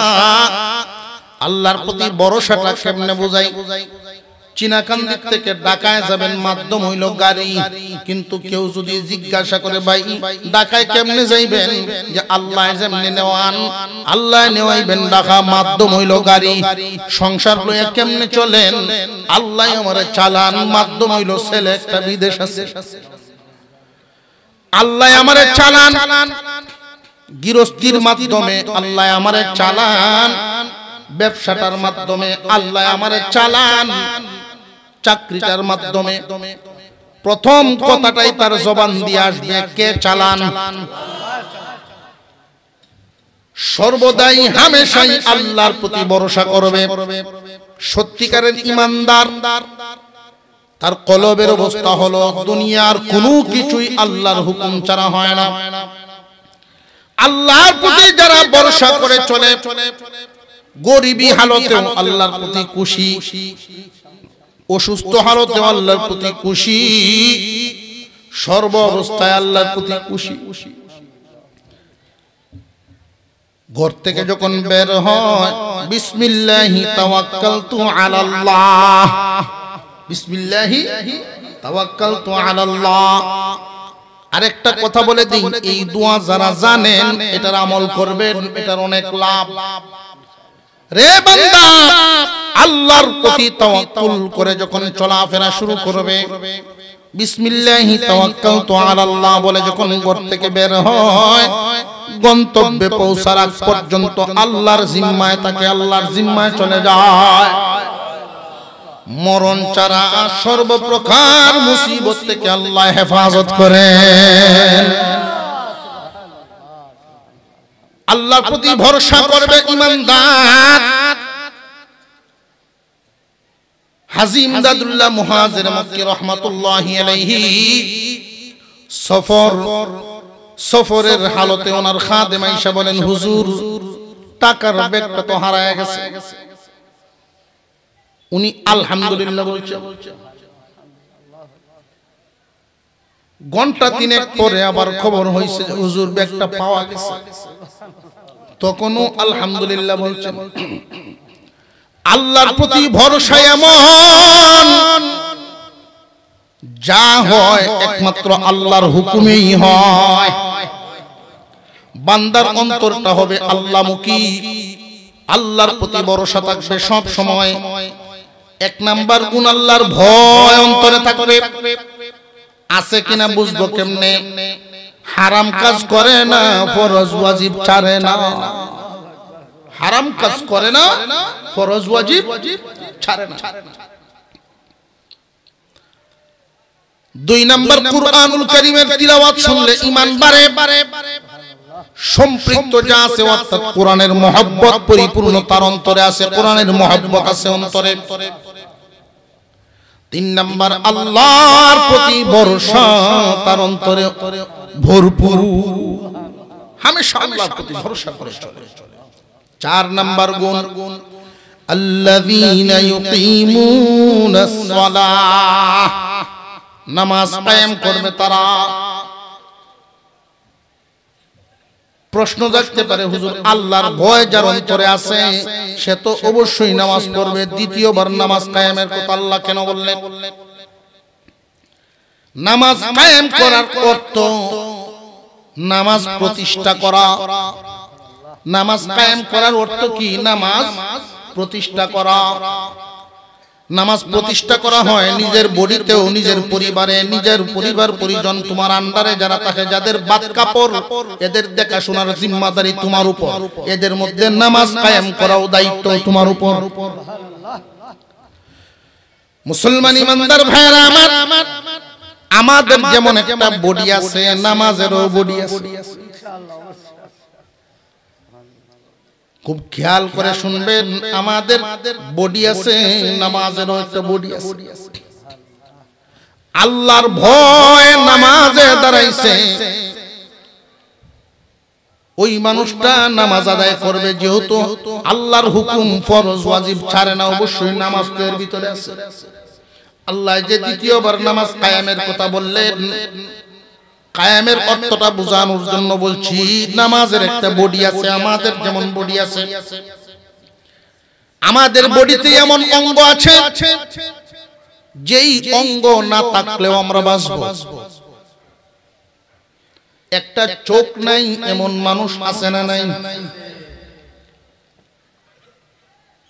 আল্লাহর প্রতি ভরসাটা কেমনে বোঝাই? চিনাকান্দি থেকে ঢাকায় যাবেন, মাধ্যম হইল গাড়ি। কিন্তু কেউ যদি জিজ্ঞাসা করে ভাই ঢাকায় কেমনে যাইবেন, যে আল্লাহ যেমনে নেওয়ান আল্লাহ নেওয়াইবেন, ঢাকা মাধ্যম হইল গাড়ি। সংসার লইয়া কেমনে চলেন, আল্লাহ আমারে চালান, মাধ্যম হইল ছেলে একটা বিদেশ আছে, আল্লাহ আমারে চালান। গৃহস্থির মাধ্যমে আল্লাহ আমারে চালান, ব্যবসাটার মাধ্যমে আল্লাহ আমারে চালান, চাকরিটার মাধ্যমে। প্রথম কথাটাই তার জবান দিয়ে আসবে, কে চালান? সর্বদাই হামেশাই আল্লাহর প্রতি ভরসা করবে। সত্যিকারের ঈমানদার, তার কলবের অবস্থা হলো দুনিয়ার কোনো কিছুই আল্লাহর হুকুম ছাড়া হয় না। আল্লাহর প্রতি যারা ভরসা করে চলে, গরিবী হালতেও আল্লাহর প্রতি খুশি, অসুস্থ হালতেও আল্লাহর প্রতি খুশি, সর্ব অবস্থায় আল্লাহর প্রতি খুশি। ঘর থেকে যখন বের হয়, বিসমিল্লাহি তাওয়াক্কালতু আলাল্লাহ, বিসমিল্লাহি তাওয়াক্কালতু আলাল্লাহ। আরেকটা কথা বলে দিই, এই দোয়া যারা জানেন এটার আমল করবেন, এটার অনেক লাভ। রে বান্দা, আল্লাহর প্রতি তাওয়াক্কুল করে যখন চলাফেরা শুরু করবে, বিসমিল্লাহি তাওয়াক্কালতু আলাল্লাহ বলে যখন ঘর থেকে বের হয়, গন্তব্যে পৌঁছার আগ পর্যন্ত আল্লাহর জিম্মায় থাকে, আল্লাহর জিম্মায় চলে যায়। মরণ ছাড়া সর্বপ্রকার মুসিবত থেকে আল্লাহ হেফাজত করেন। আল্লাহর প্রতি ভরসা করবে ঈমানদার। হাজী ইমদাদুল্লাহ মুহাজির মক্কি রাহমাতুল্লাহি আলাইহি সফরের হালতে ওনার খাদেম আয়েশা বলেন, হুজুর টাকার ব্যাগটা তো হারায় গেছে। উনি আলহামদুলিল্লাহ বলছেন। ঘন্টা 3 পরে আবার খবর হয়েছে হুজুর ব্যাগটা পাওয়া গেছে। তখনও আলহামদুলিল্লাহ বলছেন। আল্লাহর প্রতি ভরসা এমন, যা হয় একমাত্র আল্লাহর হুকুমেই হয়। বান্দার অন্তরটা হবে আল্লাহমুখী, আল্লাহর প্রতি ভরসা থাকবে সব সময়। 1 নাম্বার গুণ আল্লাহর ভয় অন্তরে থাকবে। আছে কিনা বুঝবো কেমনে? হারাম কাজ করে না, ফরজ ওয়াজিব ছাড়ে না। হারাম কাজ করে না, ফরজ ওয়াজিব ছাড়ে না। 2 নাম্বার কুরআনুল কারীমের তিলাওয়াত শুনলে ঈমান বাড়ে। সম্পৃক্ত যা আছে অর্থাৎ কোরআনের মহব্বত পরিপূর্ণ তার অন্তরে আছে, কোরআনের মহব্বত আছে অন্তরে। 3 নাম্বার আল্লাহর প্রতি ভরসা তার অন্তরে ভরপুর, হামেশা আল্লাহর প্রতি ভরসা করে চলে। 4 নাম্বার গুণ আল্লাযীনা ইউকিমুনাস সালাহ, নামাজ কায়েম করবে তারা। প্রশ্ন জাগতে পারে, হুজুর আল্লাহর ভয় যার অন্তরে আছে সে তো অবশ্যই নামাজ পড়বে, দ্বিতীয়বার নামাজ কায়েমের কথা আল্লাহ কেন বললেন? নামাজ কায়েম করার অর্থ নামাজ প্রতিষ্ঠা করা। নামাজ কায়েম করার অর্থ কি? নামাজ প্রতিষ্ঠা করা। নামাজ প্রতিষ্ঠা করা হয় নিজের বডিতেও, নিজের পরিবারে, নিজের পরিবার পরিজন, তোমার আন্ডারে যারা থাকে, যাদের বাদ কাপড়, এদের দেখাশোনার জিম্মাদারি তোমার উপর। এদের মধ্যে নামাজ কায়েম করাও দায়িত্ব তোমার উপর। মুসলমান ইমানদার ভাইরা আমার, আমাদের যেমন একটা বডি আছে, নামাজেরও বডি আছে। খুব খেয়াল করে শুনবেন, আমাদের বডি আছে, নামাজেরও একটা বডি আছে। আল্লাহর ভয় নামাজে দাঁড়াইছে, ওই মানুষটা নামাজ আদায় করবে। যেহেতু আল্লাহর হুকুম ফরজ ওয়াজিব ছাড়ে না, অবশ্যই নামাজ এর ভিতরে আছে। আল্লাহ যে দ্বিতীয়বার নামাজ কায়েমের কথা বললেন, কায়েমের অর্থটা বোঝানোর জন্য বলছি। নামাজের একটা বডি আছে, আমাদের যেমন বডি আছে, আমাদের বডিতে এমন অঙ্গ আছে যেই অঙ্গ না থাকলেও আমরা বাঁচব। একটা চোখ নাই এমন মানুষ আছে না নাই?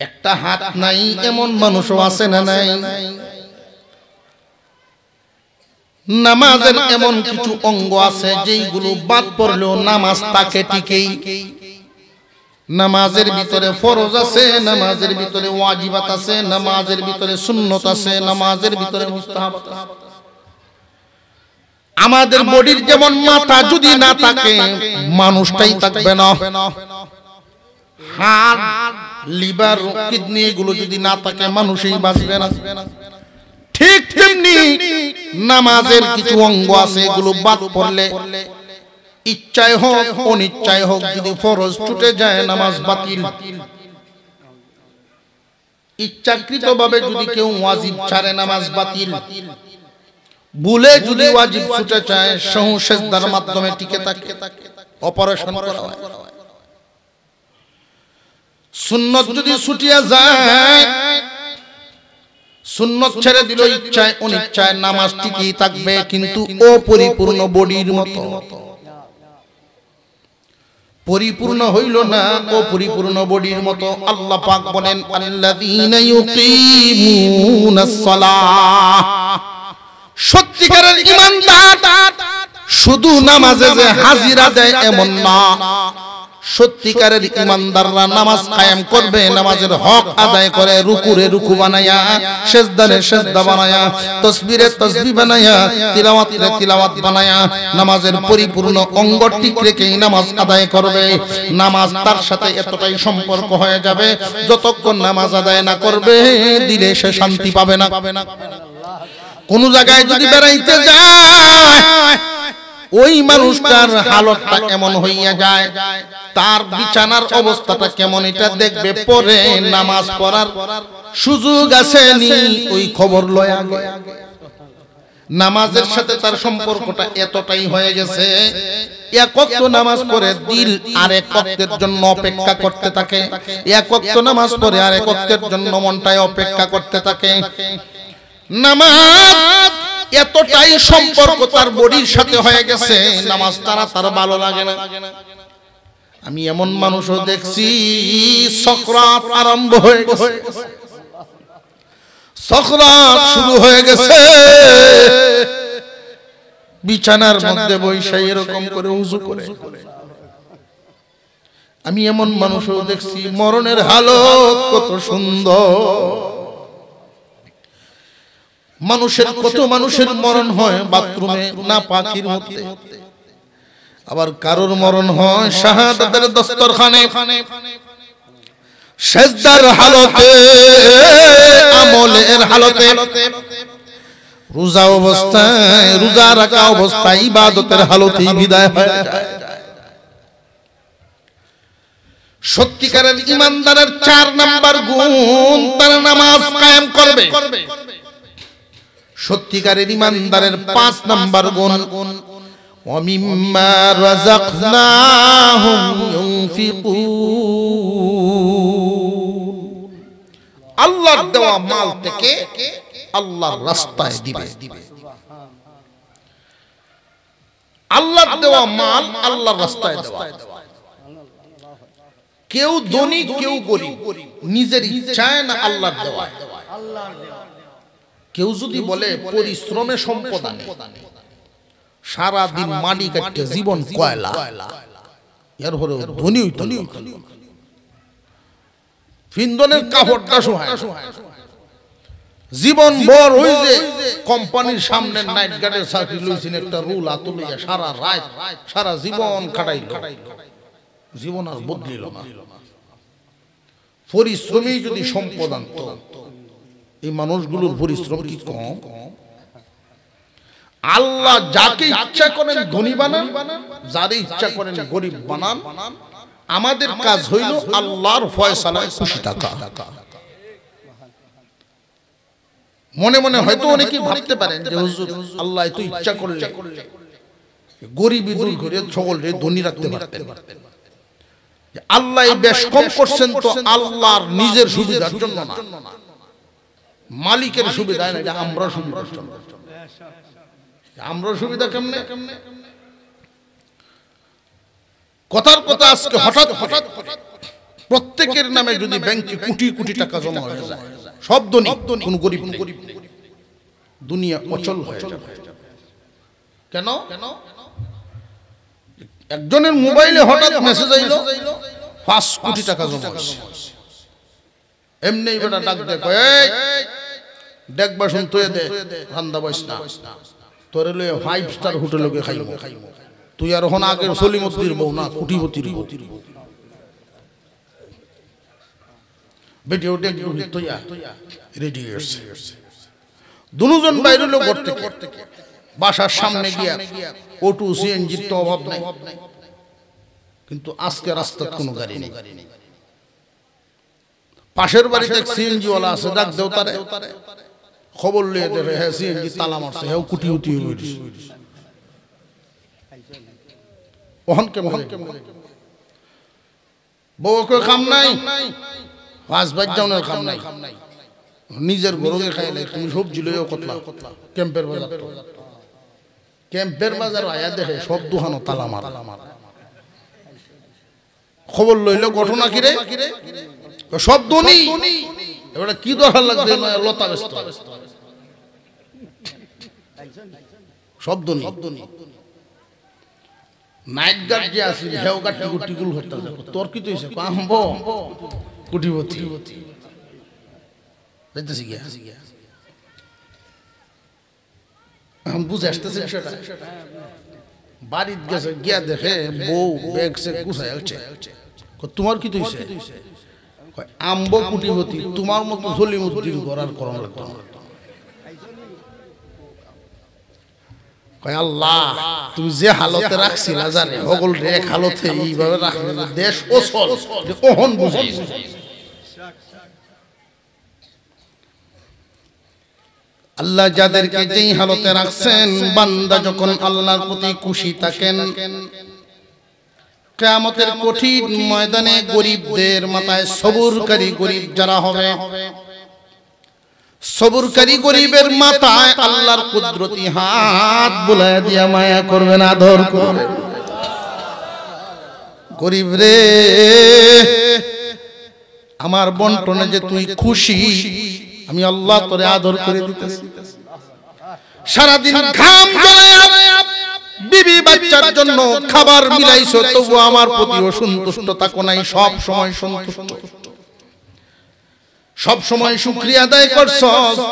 একটা হাত নাই এমন মানুষও আছে না নাই? নামাজের এমন কিছু অঙ্গ আছে যেইগুলো বাদ পড়লেও নামাজ তাকে টিকেই। নামাজের ভিতরে ফরজ আছে, নামাজের ভিতরে ওয়াজিবাত আছে, নামাজের ভিতরে সুন্নত আছে, নামাজের ভিতরে মুস্তাহাব আছে। আমাদের বডির যেমন মাথা যদি না থাকে মানুষটাই থাকবে না। হার্ট, লিভার, কিডনি এগুলো যদি না থাকে মানুষই বাঁচবে না। ঠিক তেমনি নামাজের কিছু অঙ্গ আছে, এগুলো বাদ পড়লে ইচ্ছায় হোক অনিচ্ছায় হোক যদি ফরজ ছুটে যায় নামাজ বাতিল। ইচ্ছাকৃতভাবে যদি কেউ ওয়াজিব ছাড়ে নামাজ বাতিল। ভুলে যদি ওয়াজিব ছুটে যায় সাহু সিজদার মাধ্যমে টিকে থাকে, অপারেশন করা হয়। সুন্নত যদি ছুটিয়া যায়, সুন্নত ছেড়ে দিল ইচ্ছায় অনিচ্ছায়, নামাজ ঠিকই থাকবে কিন্তু অপরিপূর্ণ বডির মতো। পরিপূর্ণ হইল না, অপরিপূর্ণ বডির মতো। আল্লাহ পাক বলেন, আল্লাযীনা ইউকিমুনাস সালাহ, সত্যিকারের ঈমানদার শুধু নামাজে যে হাজিরা দেয় এমন না। সত্যিকারের ঈমানদাররা নামাজ কায়েম করবে, নামাজের হক আদায় করে, রুকুরে রুকু বানায়া, সিজদারে সিজদা বানায়া, তাসবিরে তাসবিহ বানায়া, তিলাওয়াতে তিলাওয়াত বানায়া, নামাজের পরিপূর্ণ অঙ্গ ঠিক রেখেই নামাজ আদায় করবে। নামাজ তার সাথে এতটাই সম্পর্ক হয়ে যাবে, যতক্ষণ নামাজ আদায় না করবে দিলে সে শান্তি পাবে না। কোন জায়গায় যদি বেড়াইতে যায়, ওই মানুষটার হালতটা এমন হইয়া যায়, তার বিছানার অবস্থাটা কেমন এটা দেখবে, পরে নামাজ পড়ার সুযোগ আসেনি ওই খবর লয়া। নামাজের সাথে তার সম্পর্কটা এতটাই হয়ে গেছে, এক ওয়াক্ত নামাজ পড়ে দিল আরেক ওয়াক্তের জন্য অপেক্ষা করতে থাকে, এক ওয়াক্ত নামাজ পড়ে আরেক ওয়াক্তের জন্য মনটাই অপেক্ষা করতে থাকে। নামাজ এতটাই সম্পর্ক তার বডির সাথে হয়ে গেছে, নামাজ তার ভালো লাগে না। আমি এমন মানুষও দেখছি সকরাত আরম্ভ হয়ে গেছে, সকরাত শুরু হয়ে গেছে, বিছানার মধ্যে বসে এরকম করে উযু করে। আমি এমন মানুষও দেখছি মরণের হালত কত সুন্দর। কত মানুষের মরণ হয় বাথরুমে না পাখির মধ্যে, আবার কারোর মরণ হয় শাহাদাতের দস্তরখানে, সিজদার হালতে, আমলের হালতে, রোজা অবস্থায়, রোজা রাখা অবস্থায়, ইবাদতের হালতে বিদায় হয়ে যায়। সত্যিকারের ইমানদারের 4 নাম্বার গুণ, তারা নামাজ কায়েম করবে। সত্যিকারের ইমানদারের 5 নাম্বার গুণ, ওয়া মিম্মা রাযাকনাহুম ইউনফিকুন, আল্লাহর দেওয়া মাল থেকে আল্লাহর রাস্তায় দিবে। আল্লাহর দেওয়া মাল আল্লাহর রাস্তায় দেওয়া। কেউ ধনী কেউ গরিব, নিজের ইচ্ছায় না আল্লাহর দেওয়া। কেউ যদি বলে পরিশ্রমে সম্পদ আনে, সারা দিন মাটি কাটতে জীবন কয়লা, এর হরে ধনী হইতো। ফিন্দনের কাপড়টা সোহায়, জীবন ভর হই যে কোম্পানির সামনে নাইট গার্ডের চাকরি লইছেন, একটা রুল আতুলিয়া সারা রাত সারা জীবন খাটাইল, জীবন আর বদলিল না। পরিশ্রমী যদি সম্পদ আনত, এই মানুষগুলোর পরিশ্রম কি কম? আল্লাহ যাকে ইচ্ছা করেন ধনী বানান, যারে ইচ্ছা করেন গরিব বানান। আমাদের কাজ হইল আল্লাহর ফয়সালায় খুশি থাকা। মনে মনে হয়তো অনেকেই ভাবতে পারেন যে হুজুর আল্লাহ তো ইচ্ছা করলে গরিবই দূর করে সকলকে ধনী রাখতে পারতেন। আল্লাহ বেশ কম করছেন তো আল্লাহর নিজের সুবিধার জন্য না, মালিকের সুবিধা না, এটা আমরা সুবিধার জন্য। আমরা সুবিধা কেমনে? কথার কথা আজকে হঠাৎ হঠাৎ প্রত্যেকের নামে যদি ব্যাংকে কোটি কোটি টাকা জমা হয়ে যায়, সব ধনী, কোন গরিব নেই, দুনিয়া অচল হয়ে যাবে। কেন? একজনের মোবাইলে হঠাৎ মেসেজ আইলো 5 কোটি টাকা জমা হয়েছে, এমনি বেটা ডাক দেয়, এই দেখবা শুন তুই দে রান্দা বইস না, তোরে লয়ে 5 স্টার হোটেলে গিয়ে খাইবো, তুই আর এখন আগের সলিমুদ্দির বউ না, কোটিপতির বউ। ভিডিও দেখবি তুইয়া রেডি হইছে, দুজন বাইরে লোক করতে বাসার সামনে গিয়া অটো সিএনজির তো অভাব নাই, কিন্তু আজকে রাস্তায় কোনো গাড়ি নেই। পাশের বাড়িতে সিএনজি ওয়ালা আছে, ডাক দেও তারে, খবর লিয়ে দেবে হ্যাঁ সিএনজি তালা মারছে, হ্যাঁ কোটিপতি হয়ে গেছে। ওহন কেমন বউকে কাম নাই, 5 বাজ্জাউনের কাম নাই, নিজের গরুকে খাইলে তুমি সবজি লইও কতলা ক্যাম্পের বাজার, ক্যাম্পের বাজার আয়া দেখে সব দোকানও তালা মার। খবর লইল ঘটনা কিরে, সব ধনী, এবারে কি দরকার লাগবে লতা ব্যস্ত, সব ধনী। নাইট গার্ড যে আসিল হেও গাটি গুটি গুল হত্যা যাবে, তোর কি তুইছে কামব কোটিপতি যাইতেছি গিয়া বুঝে আসতেছে বিষয়টা। বাড়িতে গেছে গিয়া দেখে বউ ব্যাগ সে গুছাই আলছে, তোমার কি তুইছে? আম্ব কোটিপতি, তোমার মতো সলিমুদ্দিন করার করণ লাগতো না। আল্লাহ তুমি যে হালতে রাখছিলা জানে সকল এক হালতে এইভাবে রাখলে দেশ অচল, কখন বুঝাই। আল্লাহ যাদেরকে যেই হালতে রাখছেন, বান্দা যখন আল্লাহর প্রতি খুশি থাকেন, কিয়ামতের কঠিন ময়দানে গরিবদের মাথায় সবুরকারী গরিব যারা হবে, সবুরকারী গরিবের মাথায় আল্লাহর কুদরতি হাত বুলায় দিয়া মায়া করবেন, আদর করবেন। গরিব রে আমার বন্টনে যে তুই খুশি, আমি আল্লাহ তোরে আদর করে দিতেছি। সারাদিন ঘাম ঝরায়া বিবি বাচ্চার জন্য খাবার মিলাইছো, তবু আমার প্রতি অসন্তুষ্ট থাকো নাই, সব সময় সন্তুষ্ট, সব সময় শুকরিয়া আদায় করছো।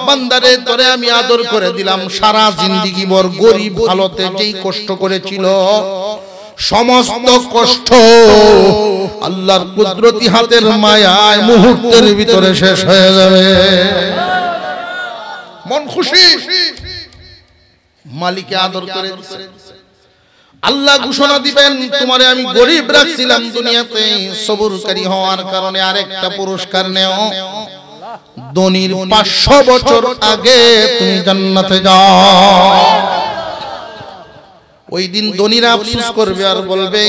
বান্দারে তোরে আমি আদর করে দিলাম। সারা জিন্দেগি ভর গরিব হালতে যেই কষ্ট করেছিল, সমস্ত কষ্ট আল্লাহর কুদরতি হাতের মায়ায় মুহূর্তের ভিতরে শেষ হয়ে যাবে। মন খুশি, মালিকে আদর করে দিছে। আল্লাহ ঘোষণা দিবেন তোমারে আমি গরিব রাখছিলাম দুনিয়াতে, সবুরকারী হওয়ার কারণে আরেকটা পুরস্কার নেও, ধনীর 500 বছর আগে তুমি জান্নাতে যাও। ওই দিন ধনীরা আফসোস করবে আর বলবে,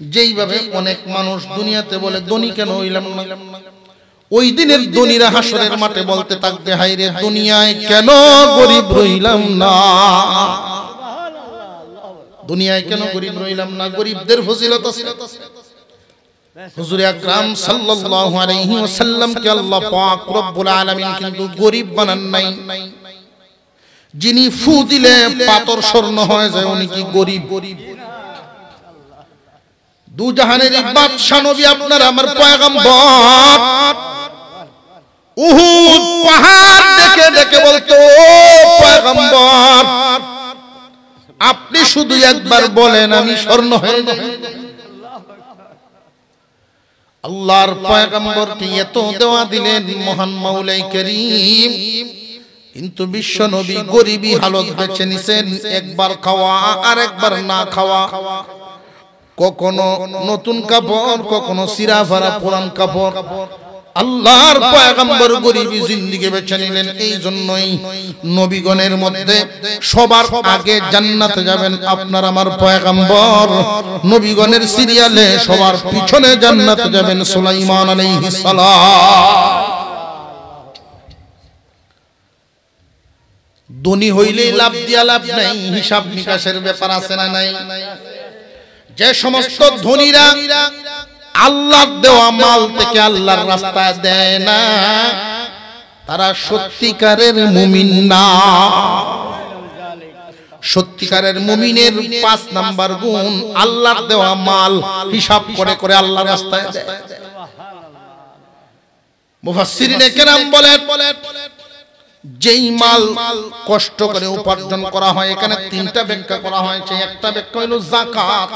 যেইভাবে অনেক মানুষ দুনিয়াতে বলে ধনী কেন হইলাম না, ওই দিনের ধনীরা হাসরের মাঠে বলতে থাকবে, হায় রে দুনিয়ায় কেন গরিব রইলাম না, দুনিয়ায় কেন গরিব রইলাম না। গরিবদের ফজিলত আছে। হুজুর আকরাম সাল্লাল্লাহু আলাইহি ওয়াসাল্লাম কে আল্লাহ পাক রব্বুল আলামিন কিন্তু গরিব বানান নাই। যিনি ফু দিলে পাথর স্বর্ণ হয়ে যায় উনি কি গরিব? দু জাহানের বাদশা নবী আপনার আমার পয়গম্বর উহুদ পাহাড় দেখে দেখে বলতো, ও পয়গম্বর আপনি শুধু একবার বলেন আমি স্বর্ণ হয়ে যাই। আল্লাহর পয়গম্বরকে এত দেওয়া দিলেন মহান মাওলাই করিম, কিন্তু বিশ্ব নবী গরিবী হালত বেছে নিছেন, একবার খাওয়া আর একবার না খাওয়া, কখনো নতুন কাপড় কখনো চিরা ফারা পুরান কাপড়। আল্লাহর পয়গম্বর গরিবী জিন্দেগি বেছে নিলেন। এই জন্যই নবীগণের মধ্যে সবার আগে জান্নাতে যাবেন আপনার আমার পয়গম্বর, নবীগণের সিরিয়ালে সবার পিছনে জান্নাতে যাবেন সুলাইমান আলাইহিস সালাম। ধনী হইলেই লাভ দিয়া লাভ নাই, হিসাব নিকাশের ব্যাপার আছে না নাই? যে সমস্ত ধনীরা আল্লাহর দেওয়া মাল থেকে আল্লাহর রাস্তায় দেয় না, তারা সত্যিকারের মুমিন না। সত্যিকারের মুমিনের 5 নাম্বার গুণ, আল্লাহর দেওয়া মাল হিসাব করে করে আল্লাহর রাস্তায় দেয়। মুফাসসিরিনে কেরাম বলেন, যেই মাল কষ্ট করে উপার্জন করা হয়, এখানে 3টা ব্যাখ্যা করা হয়েছে। একটা ব্যাখ্যা হলো যাকাত,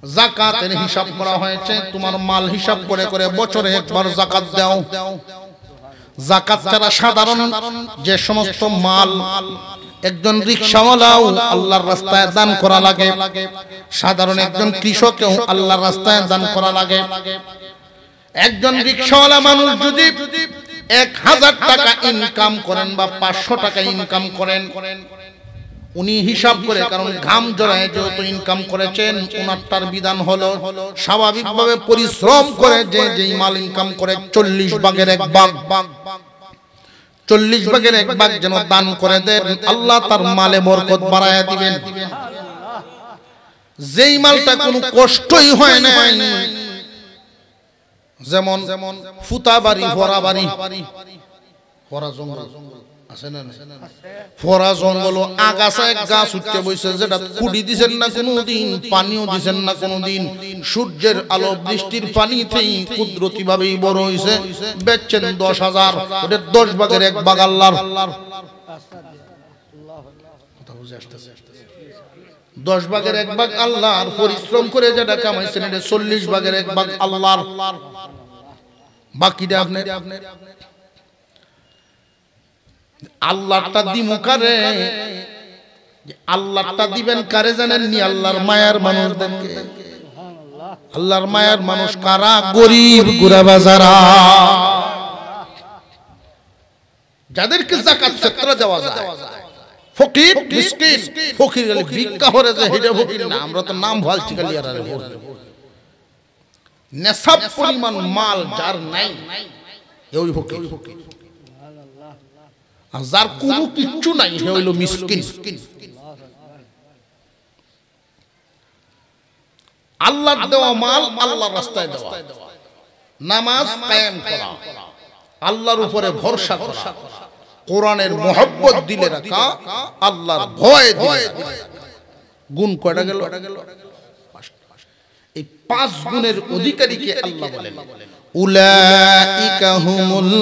যাকাতের হিসাব করা হয়েছে। তোমার মাল হিসাব করে করে বছরে একবার যাকাত দাও। যাকাত ছাড়া সাধারণ যে সমস্ত মাল একজন রিকশাওয়ালাও আল্লাহর রাস্তায় দান করা লাগে, সাধারণ একজন কৃষকেও আল্লাহর রাস্তায় দান করা লাগে। একজন রিকশাওয়ালা মানুষ যদি 1000 টাকা ইনকাম করেন বা 500 টাকা ইনকাম করেন, উনি হিসাব করে, কারণ ঘাম জড়ায় যেহেতু ইনকাম করেছেন, ওনারটার বিধান হলো স্বাভাবিকভাবে পরিশ্রম করে যে যেই মাল ইনকাম করে 40 ভাগের 1 ভাগ, 40 ভাগের 1 ভাগ যেন দান করে দেন, আল্লাহ তার মালে বরকত বাড়ায়া দিবেন। যেই মালটা কোনো কষ্টই হয় না, যেমন ফুতা বাড়ি, ফরা বাড়ি, ফরা জঙ্গল আছে না? ফরা জঙ্গল আগাছা এক গাছ উঠতে বসে, যেটা কুড়ি দিছেন না কোনোদিন, পানিও দিছেন না কোনোদিন, সূর্যের আলো বৃষ্টির পানিতেই কুদরতি ভাবেই বড় হইছে, বেচছেন 10,000, ওটা 10 ভাগের 1 ভাগ আল্লাহর। কথা বুঝে আসতেছে? 10 ভাগের 1 ভাগ আল্লাহর, পরিশ্রম করে যেটা কামাইছেন এটা 40 ভাগের 1 ভাগ আল্লাহর, বাকিটা আপনি। আল্লাহটা দিমু কারে? আল্লাহটা দিবেন কারে জানেন নি? আল্লাহর মায়ার মানুষদেরকে। আল্লাহর মায়ার মানুষ কারা? গরিব গুরাবাজারা, যাদেরকে যাকাত ফিতরা দেওয়া যায়। ফকির মিসকিন, ফকির গেলে ভিক্ষা করে যে হেডে ফকির না, আমরা তো নাম ভালছি খালি আর নেশাব পরিমাণ মাল যার নাই ওই ফকির, আর যার কোনো কিচ্ছু নাই সে হইল মিসকিন। আল্লাহর দেওয়া মাল আল্লাহর রাস্তায় দেওয়া, নামাজ কায়েম করা, আল্লাহর উপরে ভরসা করা, কোরআনের মহব্বত দিলে রাখা, আল্লাহর ভয় দিলে রাখা। গুণ কয়টা গেল? এই 5 গুণের অধিকারীকে আল্লাহ বলেন উলাইকা হুমুল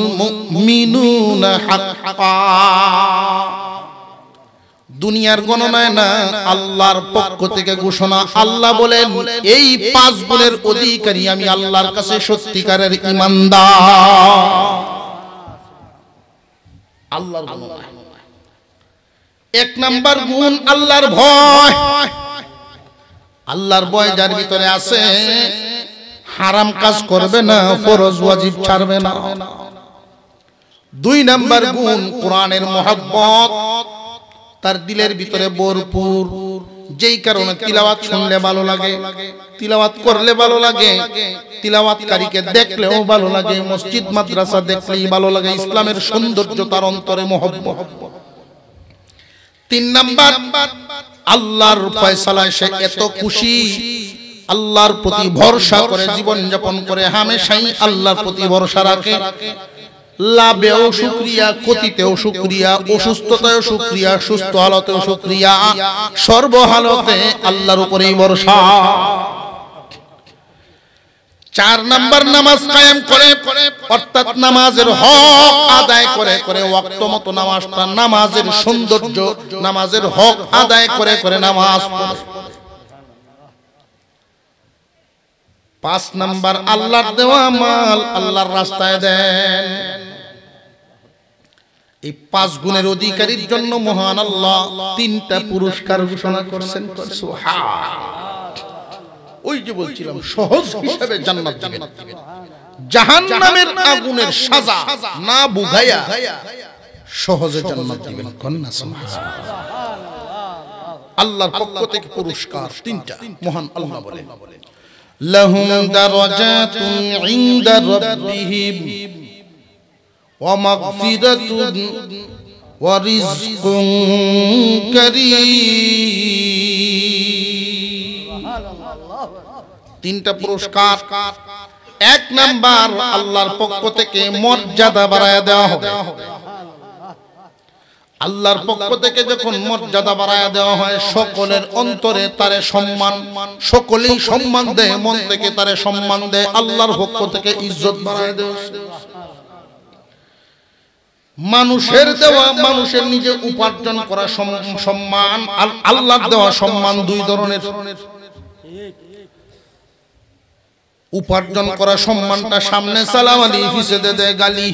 মুমিনুনা হাক্কা। দুনিয়ার গণনায় না, আল্লাহর পক্ষ থেকে ঘোষণা। আল্লাহ বলেন এই 5 গুণের অধিকারী আমি আল্লাহর কাছে সত্যিকারের ঈমানদার। আল্লাহর গণনায় এক নাম্বার গুণ আল্লাহর ভয়। আল্লাহর ভয় যার ভিতরে আছে, হারাম কাজ করবে না, ফরজ ওয়াজিব ছাড়বে না। দুই নাম্বার গুণ কোরআনের মহব্বত তার দিলের ভিতরে ভরপুর, যেই কারণে তিলাওয়াত শুনলে ভালো লাগে, তিলাওয়াত করলে ভালো লাগে, তিলাওয়াতকারীকে দেখলেও ভালো লাগে, মসজিদ মাদ্রাসা দেখলেই ভালো লাগে। ইসলামের সৌন্দর্য তার অন্তরে মহব্বত। তিন নাম্বার আল্লাহর ফয়সালায় সে এত খুশি, আল্লাহর প্রতি ভরসা করে জীবন যাপন করে, হামেশাই আল্লাহর প্রতি ভরসা রাখে। লাভেও শুকরিয়া, ক্ষতিতেও শুকরিয়া, অসুস্থতায়ও শুকরিয়া, সুস্থ হালতেও শুকরিয়া, সর্বহালতে আল্লাহর উপরেই ভরসা। চার নাম্বার নামাজ কায়েম করে, অর্থাৎ নামাজের হক আদায় করে করে, ওয়াক্ত মতো নামাজটা, নামাজের সৌন্দর্য, নামাজের হক আদায় করে করে নামাজ পড়ে। পাঁচ নাম্বার আল্লাহর দেওয়া মাল আল্লাহর রাস্তায় দেন। এই পাঁচ গুণের অধিকারীর জন্য মহান আল্লাহ তিনটা পুরস্কার ঘোষণা করেছেন। ওই যে বলছিলাম সহজ হিসাবে জান্নাত দিবেন, জাহান্নামের আগুনের সাজা না বুঝাইয়া সহজে জান্নাত দিবেন। কন্যা সুবহানাল্লাহ। আল্লাহর পক্ষ থেকে পুরস্কার তিনটা। মহান আল্লাহ বলেন, লাহুম দারাজাতুন ইনদা রাব্বিহিম ওয়া মাগফিরাতুন ওয়া রিজকুন কারীম। তিনটা পুরস্কার। এক নাম্বার আল্লাহর পক্ষ থেকে মর্যাদা বাড়ায়া দেওয়া হবে। আল্লাহর পক্ষ থেকে যখন মর্যাদা বাড়ায়া দেওয়া হয়, সকলের অন্তরে তারে সম্মান, সকলেই সম্মান দেয়, মন থেকে তারে সম্মান দেয়। আল্লাহর পক্ষ থেকে ইজ্জত বাড়ায়া দেওয়া, মানুষের দেওয়া, মানুষের নিজে উপার্জন করা সম্মান, আর আল্লাহর দেওয়া সম্মান দুই ধরনের। উপার্জন করা সম্মানটা সামনে সালাম আলী, পিছে দেয় গালি।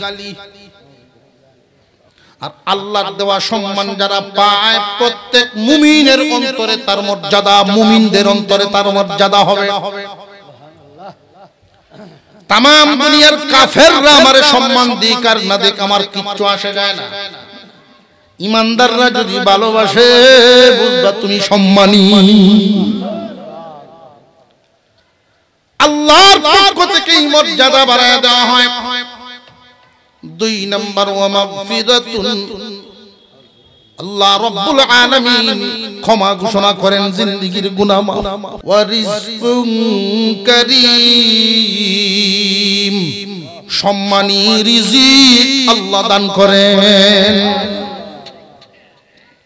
আর আল্লাহর দেওয়া সম্মান যারা পায়, প্রত্যেক মুমিনের অন্তরে তার মর্যাদা, মুমিনদের অন্তরে তার মর্যাদা হবে। তাম দুনিয়ার কাফেররা আমারে সম্মান দিক আর না দিক আমার কিচ্ছু আসে যায় না। ইমানদাররা যদি ভালোবাসে, বুঝবা তুমি সম্মানী। আল্লাহর পক্ষ থেকে মর্যাদা বাড়ায় দেওয়া হয়। দুই নাম্বার ওয়া মাগফিরাতুন, আল্লাহ রাব্বুল আলামিন ক্ষমা ঘোষণা করেন জিন্দেগীর গুনাহ মাফ। ওয়া রিজকুন কারীম, সম্মানী রিজিক আল্লাহ দান করেন।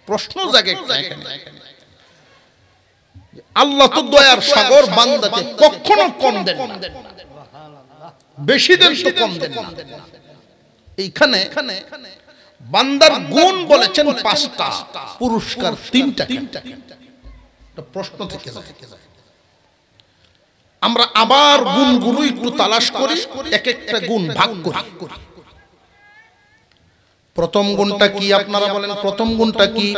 প্রশ্ন জাগে এখানে, আল্লাহ তো দয়ার সাগর, বান্দাকে কখনো কম দেন না, বেশি দেন তো কম দেন না। এইখানে বান্দার গুণ বলেছেন পাঁচটা, পুরস্কার তিনটা। প্রশ্ন থেকে যায়, আমরা আবার গুণগুলো একটু তালাশ করি, এক একটা গুণ ভাগ করি। প্রথম গুণটা কি আপনারা বলেন? প্রথম গুণটা কি?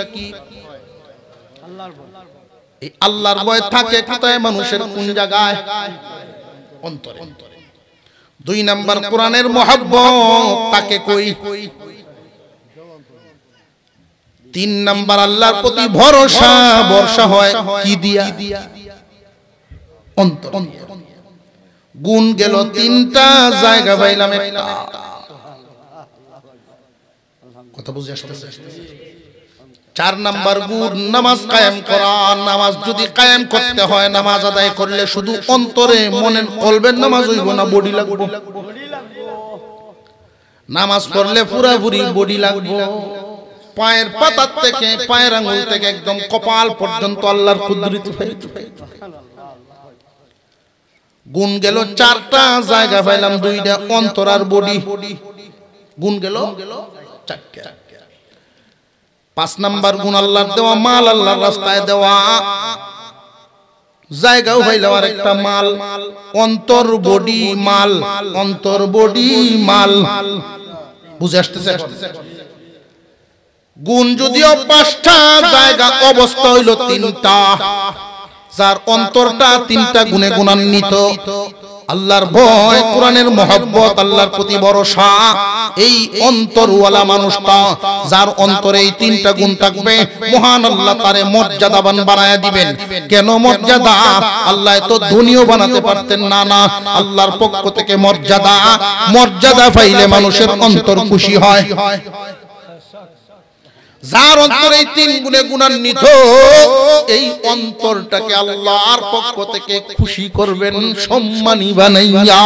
এই আল্লাহর ভয় থাকে কোথায়? মানুষের কোন জায়গায়? অন্তরে। দুই নাম্বার কোরআনের মহব্বত তাকে কই? তিন নাম্বার আল্লাহর প্রতি ভরসা, ভরসা হয় কি দিয়া? অন্তর। গুণ গেল তিনটা, জায়গা পাইলাম একটা। কথা বুঝে আসতেছে? চার নাম্বার গুণ নামাজ কায়েম করা। নামাজ যদি কায়েম করতে হয়, নামাজ আদায় করলে শুধু অন্তরে, মনে কলবের নামাজ হইব না, বডি লাগবে। নামাজ পড়লে পুরাপুরি বডি লাগবে, পায়ের পাতার থেকে, পায়ের আঙ্গুল থেকে একদম কপাল পর্যন্ত আল্লাহর কুদরত। গুণ গেল চারটা, জায়গা পাইলাম দুইটা, অন্তর আর বডি। গুণ গেল চারটা। পাঁচ নাম্বার গুণ আল্লাহর দেওয়া মাল, আল্লাহর রাস্তায় দেওয়া, জায়গাও হইল আর একটা মাল, অন্তর বডি মাল, অন্তর বডি মাল। বুঝে আসতেছে? গুণ যদিও 5টা, জায়গা অবস্থা হইল 3টা। যার অন্তরটা 3টা গুণে গুণান্বিত, আল্লাহর ভয়, কোরআনের মহব্বত, আল্লাহর প্রতি ভরসা, এই অন্তরওয়ালা মানুষটা যার অন্তরে এই 3টা গুণ থাকবে, মহান আল্লাহ তারে মর্যাদাবান বানায়া দিবেন। কেন মর্যাদা? আল্লাহ তো দুনিয়া বানাতে পারতেন না, না, আল্লাহর পক্ষ থেকে মর্যাদা। মর্যাদা পাইলে মানুষের অন্তর খুশি হয়। যার অন্তরে এই 3 গুণে গুণান্বিত, এই অন্তরটাকে আল্লাহর পক্ষ থেকে খুশি করবেন, সম্মানী বানাইয়া।